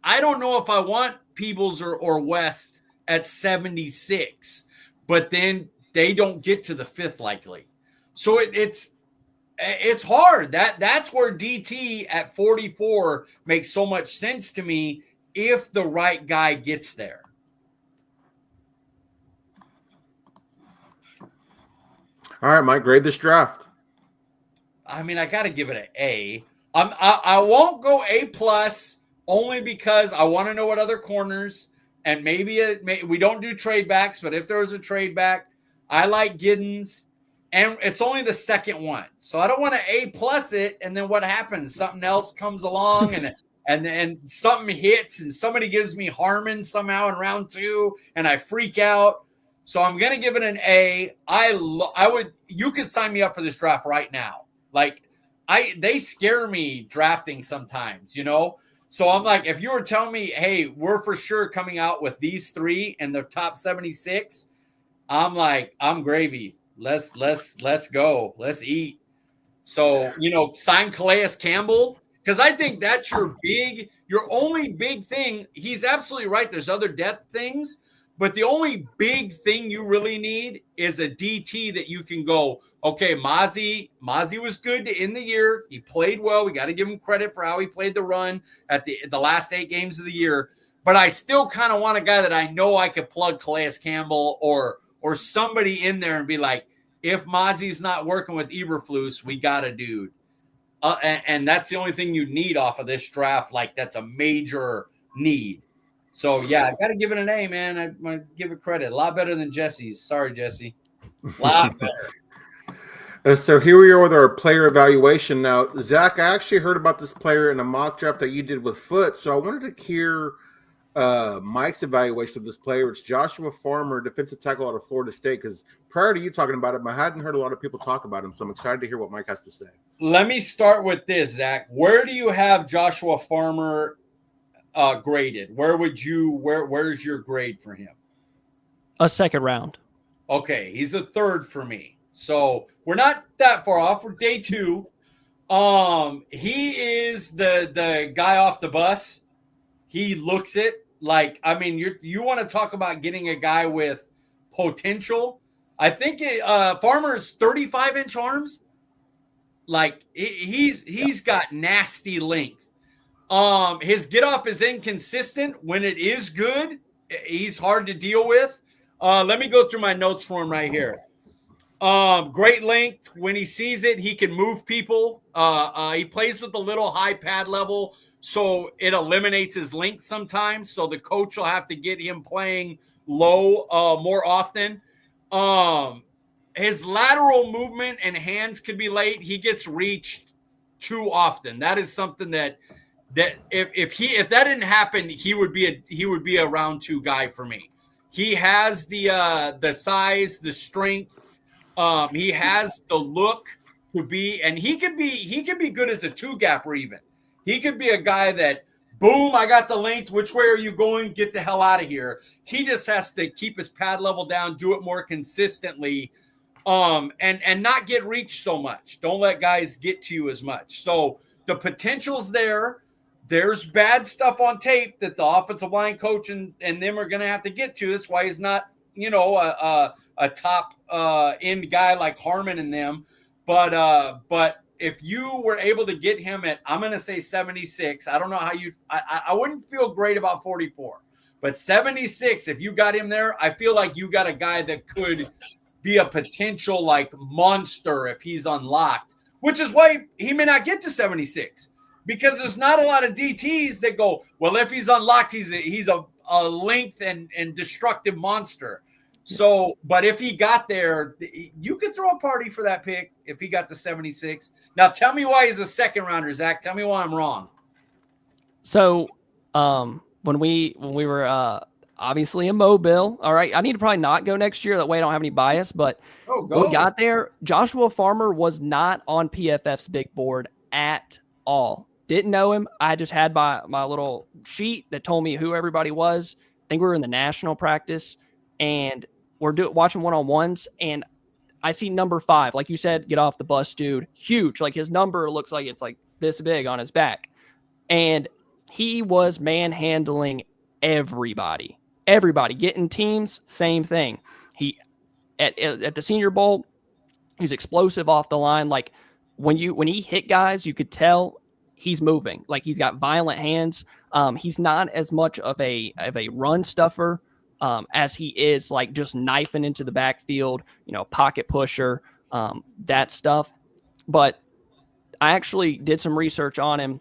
I don't know if I want Peebles or West at 76, but then they don't get to the 5th likely. So it's hard. That's where DT at 44 makes so much sense to me if the right guy gets there. All right, Mike, grade this draft. I got to give it an A. I won't go A+ only because I want to know what other corners, and maybe we don't do trade backs, but if there was a trade back, I like Giddens, and it's only the second one. So I don't want to A+ it, and then what happens? Something else comes along, and something hits, and somebody gives me Harmon somehow in round 2, and I freak out. So I'm going to give it an A. You could sign me up for this draft right now. Like, they scare me drafting sometimes, So I'm like, if you were telling me, hey, we're for sure coming out with these 3 in the top 76, I'm like, I'm gravy. Let's go. Let's eat. So, sign Calais Campbell, because I think that's your only big thing. He's absolutely right. There's other depth things, but the only big thing you really need is a DT that you can go, okay, Mozzie was good to end the year. He played well. We got to give him credit for how he played the run at the last 8 games of the year. But I still kind of want a guy that I know I could plug Calais Campbell or somebody in there and be like, if Mozzie's not working with Eberflus, we got a dude. And that's the only thing you need off of this draft. Like, that's a major need. So, yeah, I got to give it an A, man. I might give it credit. A lot better than Jesse's. Sorry, Jesse. A lot better. So here we are with our player evaluation. Now, Zach, I actually heard about this player in a mock draft that you did with Foot. So I wanted to hear Mike's evaluation of this player. It's Joshua Farmer, defensive tackle out of Florida State, because prior to you talking about him, I hadn't heard a lot of people talk about him, so I'm excited to hear what Mike has to say. Let me start with this, Zach. Where do you have Joshua Farmer graded? Where's your grade for him? A second round. Okay, he's a third for me, so we're not that far off. We're day 2. He is the guy off the bus. He looks it like, I mean, you want to talk about getting a guy with potential. I think Farmer's 35-inch arms. Like, he's got nasty length. His get off is inconsistent. When it is good, he's hard to deal with. Let me go through my notes for him right here. Great length. When he sees it, he can move people. He plays with a little high pad level, so it eliminates his length sometimes. So the coach will have to get him playing low more often. His lateral movement and hands could be late. He gets reached too often. That is something that if that didn't happen, he would be a round 2 guy for me. He has the size, the strength. He has the look to be, and he could be good as a 2-gapper even. He could be a guy that, boom, I got the length. Which way are you going? Get the hell out of here. He just has to keep his pad level down, do it more consistently, and not get reached so much. Don't let guys get to you as much. So the potential's there. There's bad stuff on tape that the offensive line coach and them are going to have to get to. That's why he's not, a top end guy like Harmon and them. But if you were able to get him at, I'm going to say 76. I don't know how I wouldn't feel great about 44, but 76, if you got him there, I feel like you got a guy that could be a potential like monster if he's unlocked, which is why he may not get to 76, because there's not a lot of DTs that go, well, if he's unlocked, he's a length and destructive monster. So, but if he got there, you could throw a party for that pick if he got to 76. Now, tell me why he's a second rounder, Zach. Tell me why I'm wrong. So, when we were obviously in Mobile, all right, I need to probably not go next year. That way I don't have any bias. But when we got there, Joshua Farmer was not on PFF's big board at all. Didn't know him. I just had my little sheet that told me who everybody was. I think we were in the national practice, and we're watching one-on-ones, and I see number 5. Like you said, get off the bus, dude. Huge. Like, his number looks like it's like this big on his back. And he was manhandling everybody. Everybody. Getting teams, same thing. He at the Senior Bowl, he's explosive off the line. Like, when he hit guys, you could tell he's moving. Like, he's got violent hands. He's not as much of a run stuffer as he is like just knifing into the backfield, pocket pusher, that stuff. But I actually did some research on him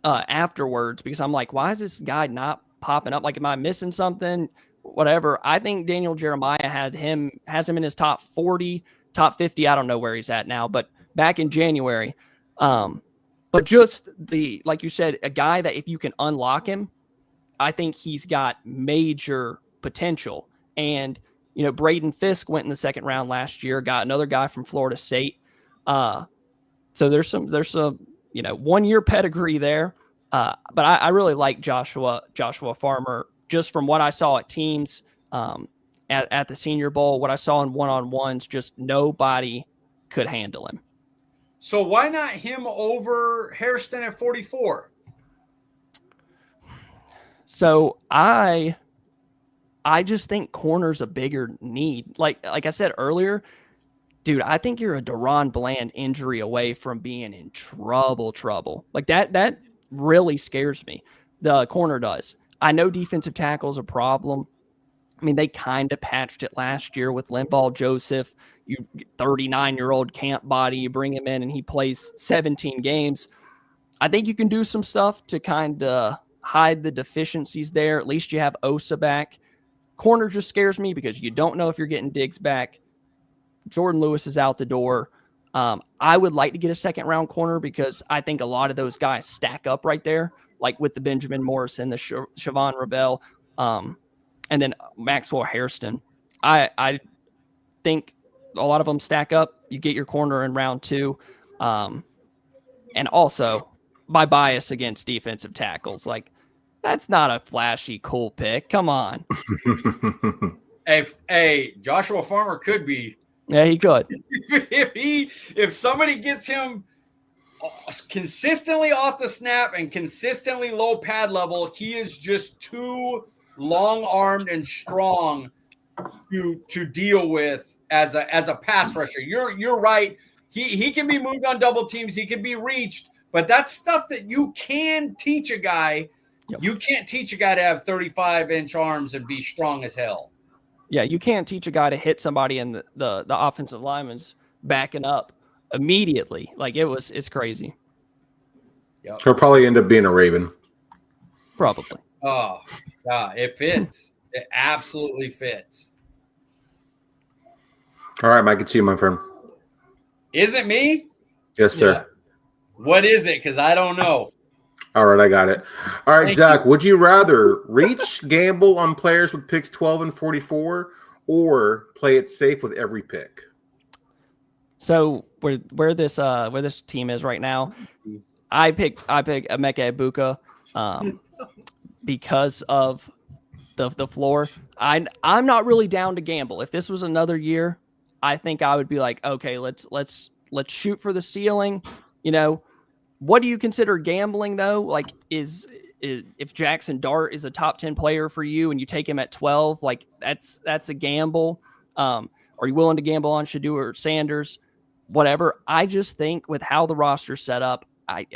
afterwards, because I'm like, why is this guy not popping up? Like, am I missing something? Whatever. I think Daniel Jeremiah has him in his top 40, top 50. I don't know where he's at now, but back in January. But just like you said, a guy that if you can unlock him, I think he's got major potential. And, Braden Fisk went in the second round last year, got another guy from Florida State. So there's some 1-year pedigree there. But I really like Joshua Farmer, just from what I saw at teams at the Senior Bowl, what I saw in one-on-ones, just nobody could handle him. So why not him over Hairston at 44? So I just think corner's a bigger need. Like I said earlier, dude, I think you're a Deron Bland injury away from being in trouble. Like that really scares me. The corner does. I know defensive tackle's a problem. I mean, they kind of patched it last year with Linval Joseph. You 39-year-old camp body, you bring him in and he plays 17 games. I think you can do some stuff to kind of hide the deficiencies there. At least you have Osa back. Corner just scares me because you don't know if you're getting Diggs back. Jordan Lewis is out the door. I would like to get a second-round corner because I think a lot of those guys stack up right there, like with the Benjamin Morrison, the Siobhan Ravel, and then Maxwell Hairston. I think a lot of them stack up. You get your corner in round 2. And also, my bias against defensive tackles, like, that's not a flashy, cool pick. Come on. Hey, Joshua Farmer could be. Yeah, he could. If somebody gets him consistently off the snap and consistently low pad level, he is just too long-armed and strong to deal with as a pass rusher. You're right. He can be moved on double teams. He can be reached, but that's stuff that you can teach a guy. Yep. You can't teach a guy to have 35-inch arms and be strong as hell. Yeah, you can't teach a guy to hit somebody and the offensive lineman's backing up immediately. Like it's crazy. Yep. He'll probably end up being a Raven. Probably. Oh, God, it fits. It absolutely fits. All right, Mike, it's you, my friend. Is it me? Yes, sir. Yeah. What is it? Because I don't know. All right, I got it. All right, Thank Zach, you. would you rather reach gamble on players with picks 12 and 44 or play it safe with every pick? So where this team is right now, I pick Emeka Egbuka because of the floor. I'm not really down to gamble. If this was another year, I think I would be like, okay, let's shoot for the ceiling. You know, what do you consider gambling though? Like is if Jackson Dart is a top 10 player for you and you take him at 12, like that's a gamble. Are you willing to gamble on Shedeur or Sanders? Whatever. I just think with how the roster's set up,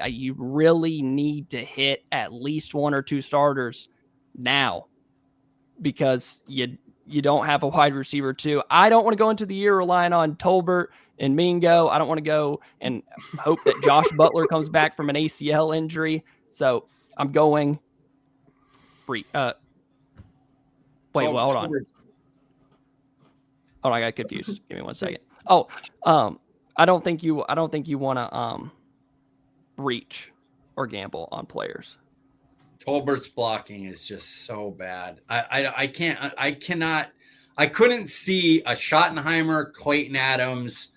you really need to hit at least 1 or 2 starters now because you don't have a wide receiver too. I don't want to go into the year relying on Tolbert and Mingo. I don't want to go and hope that Josh Butler comes back from an ACL injury. So I'm going wait, hold on. Oh, I got confused. Give me 1 second. Oh, I don't think you want to reach or gamble on players. Tolbert's blocking is just so bad. I couldn't see a Schottenheimer, Clayton Adams.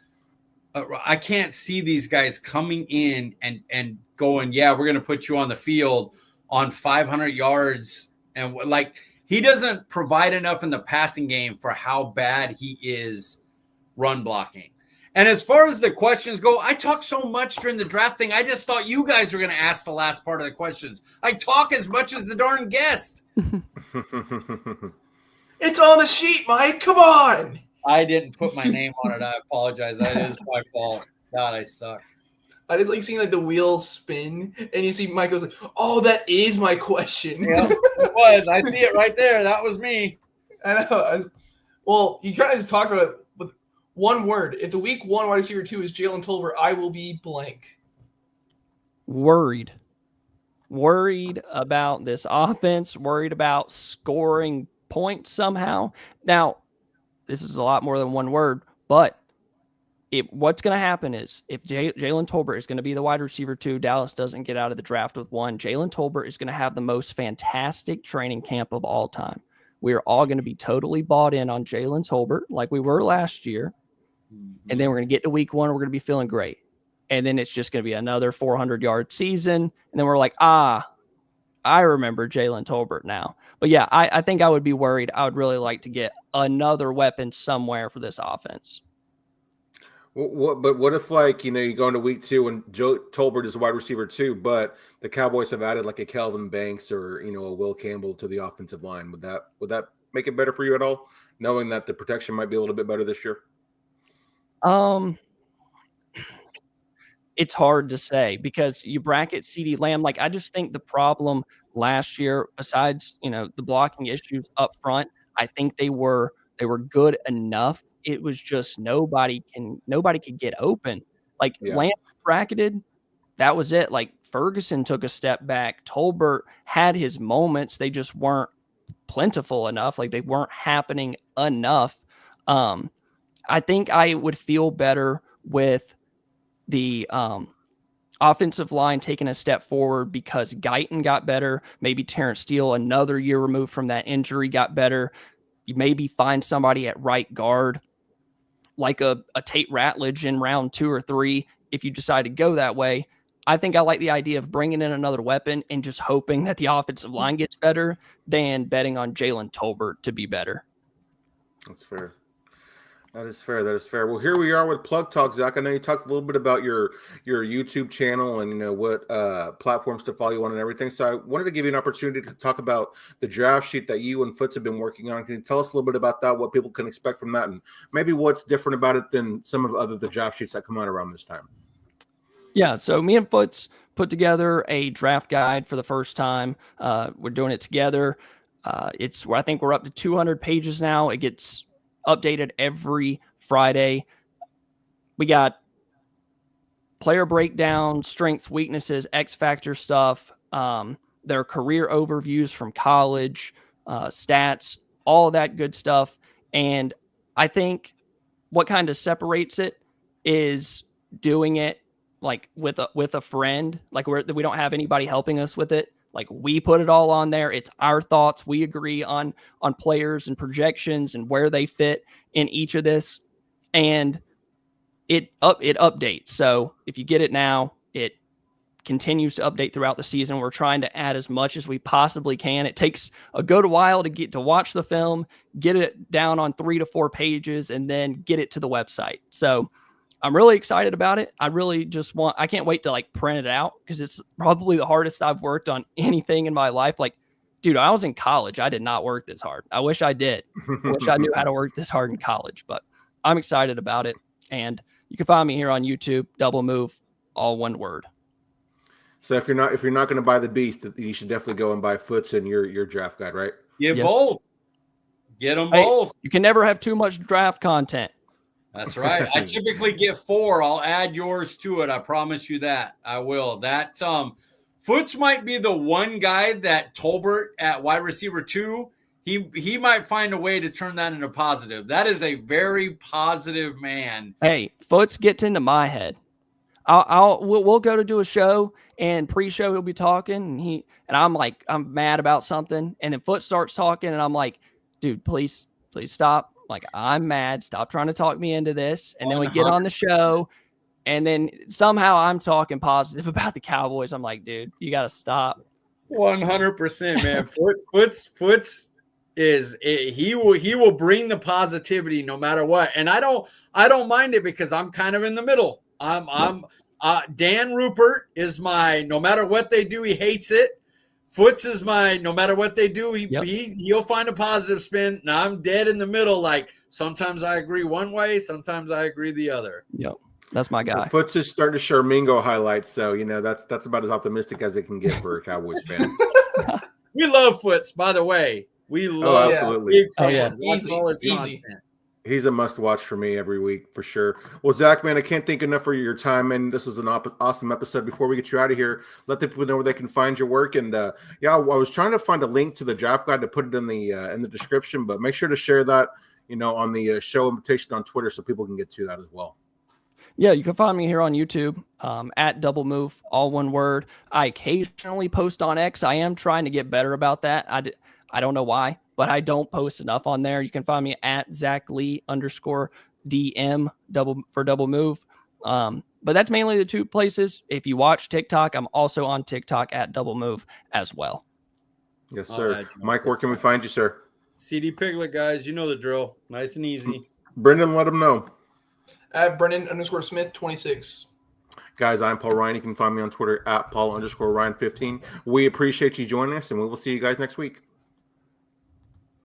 I can't see these guys coming in and going, yeah, we're going to put you on the field on 500 yards. And like, he doesn't provide enough in the passing game for how bad he is run blocking. And as far as the questions go, I talk so much during the draft thing. I just thought you guys were going to ask the last part of the questions. I talk as much as the darn guest. It's on the sheet, Mike. Come on. I didn't put my name on it. I apologize. That is my fault. God, I suck. I just like seeing like the wheels spin, and you see Mike goes like, "Oh, that is my question." Yeah, it was. I see it right there. That was me. I know. Well, you kind of just talked about it with one word. If the week 1 wide receiver 2 is Jalen Tolbert, I will be blank. Worried about this offense. Worried about scoring points somehow. Now, this is a lot more than one word, but what's going to happen is if Jalen Tolbert is going to be the wide receiver 2, Dallas doesn't get out of the draft with 1, Jalen Tolbert is going to have the most fantastic training camp of all time. We are all going to be totally bought in on Jalen Tolbert like we were last year. And then we're going to get to week 1. We're going to be feeling great. And then it's just going to be another 400-yard season. And then we're like, I remember Jalen Tolbert now. But yeah, I think I would be worried. I would really like to get another weapon somewhere for this offense. But what if, like, you go into week 2 and Joe Tolbert is a wide receiver too, but the Cowboys have added like a Kelvin Banks or a Will Campbell to the offensive line? Would that make it better for you at all, knowing that the protection might be a little bit better this year? It's hard to say because you bracket CeeDee Lamb. Like, I just think the problem last year, besides the blocking issues up front, I think they were good enough. It was just nobody could get open. Like, Yeah. Lamb bracketed, that was it. Like, Ferguson took a step back. Tolbert had his moments. They just weren't plentiful enough. Like, they weren't happening enough. I think I would feel better with the offensive line taking a step forward because Guyton got better. Maybe Terrence Steele, another year removed from that injury, got better. You maybe find somebody at right guard, like a Tate Ratledge in round 2 or 3, if you decide to go that way. I think I like the idea of bringing in another weapon and just hoping that the offensive line gets better than betting on Jalen Tolbert to be better. That's fair. That is fair. Well, here we are with Plug Talk, Zach. I know you talked a little bit about your YouTube channel and what platforms to follow you on and everything. So I wanted to give you an opportunity to talk about the draft sheet that you and Foots have been working on. Can you tell us a little bit about that, what people can expect from that, and maybe what's different about it than some of the draft sheets that come out around this time? Yeah, so me and Foots put together a draft guide for the first time. We're doing it together. I think we're up to 200 pages now. It gets updated every Friday. We got player breakdown, strengths, weaknesses, X factor stuff, their career overviews from college, stats, all of that good stuff. And I think what kind of separates it is doing it like with a friend, like we don't have anybody helping us with it. Like, we put it all on there. It's our thoughts. We agree on players and projections and where they fit in each of this. And it updates. So if you get it now, it continues to update throughout the season. We're trying to add as much as we possibly can. It takes a good while to get to watch the film, get it down on 3 to 4 pages, and then get it to the website. So I'm really excited about it. I can't wait to like print it out because it's probably the hardest I've worked on anything in my life. Like, dude, I was in college. I did not work this hard. I wish I did. I wish I knew how to work this hard in college, but I'm excited about it. And you can find me here on YouTube, Double Move, all one word. So if you're not going to buy the Beast, you should definitely go and buy Foots and your draft guide, right? Get both. Get them both. You can never have too much draft content. That's right. I typically get 4. I'll add yours to it. I promise you that. I will. That Foots might be the one guy that Tolbert at wide receiver 2, he might find a way to turn that into positive. That is a very positive man. Hey, Foots gets into my head. We'll go to do a show, and pre-show he'll be talking, and I'm like, I'm mad about something, and then Foots starts talking, and I'm like, dude, please stop. Like, I'm mad. Stop trying to talk me into this. And then we get on the show, and then somehow I'm talking positive about the Cowboys. I'm like, dude, you got to stop. 100%, man. Foots is he will bring the positivity no matter what. And I don't mind it because I'm kind of in the middle. Dan Rupert is my no matter what they do, he hates it. Foots is my no matter what they do, he'll find a positive spin. Now I'm dead in the middle. Like, sometimes I agree one way, sometimes I agree the other. Yep, that's my guy. Well, Foots is starting to share Mingo highlights, so that's about as optimistic as it can get for a Cowboys fan. We love Foots, by the way. We love absolutely. Watch all his content. He's a must-watch for me every week, for sure. Well, Zach, man, I can't thank enough for your time, and this was an awesome episode. Before we get you out of here, let the people know where they can find your work. And I was trying to find a link to the draft guide to put it in the description, but make sure to share that, on the show invitation on Twitter so people can get to that as well. Yeah, you can find me here on YouTube at Double Move, all one word. I occasionally post on X. I am trying to get better about that. I don't know why, but I don't post enough on there. You can find me at ZachLee_DM for Double Move. But that's mainly the 2 places. If you watch TikTok, I'm also on TikTok at Double Move as well. Yes, sir. Mike, where can we find you, sir? CD Piglet, guys. You know the drill. Nice and easy. Brendan, let them know. At Brennan_Smith26. Guys, I'm Paul Ryan. You can find me on Twitter at Paul_Ryan15. We appreciate you joining us, and we will see you guys next week.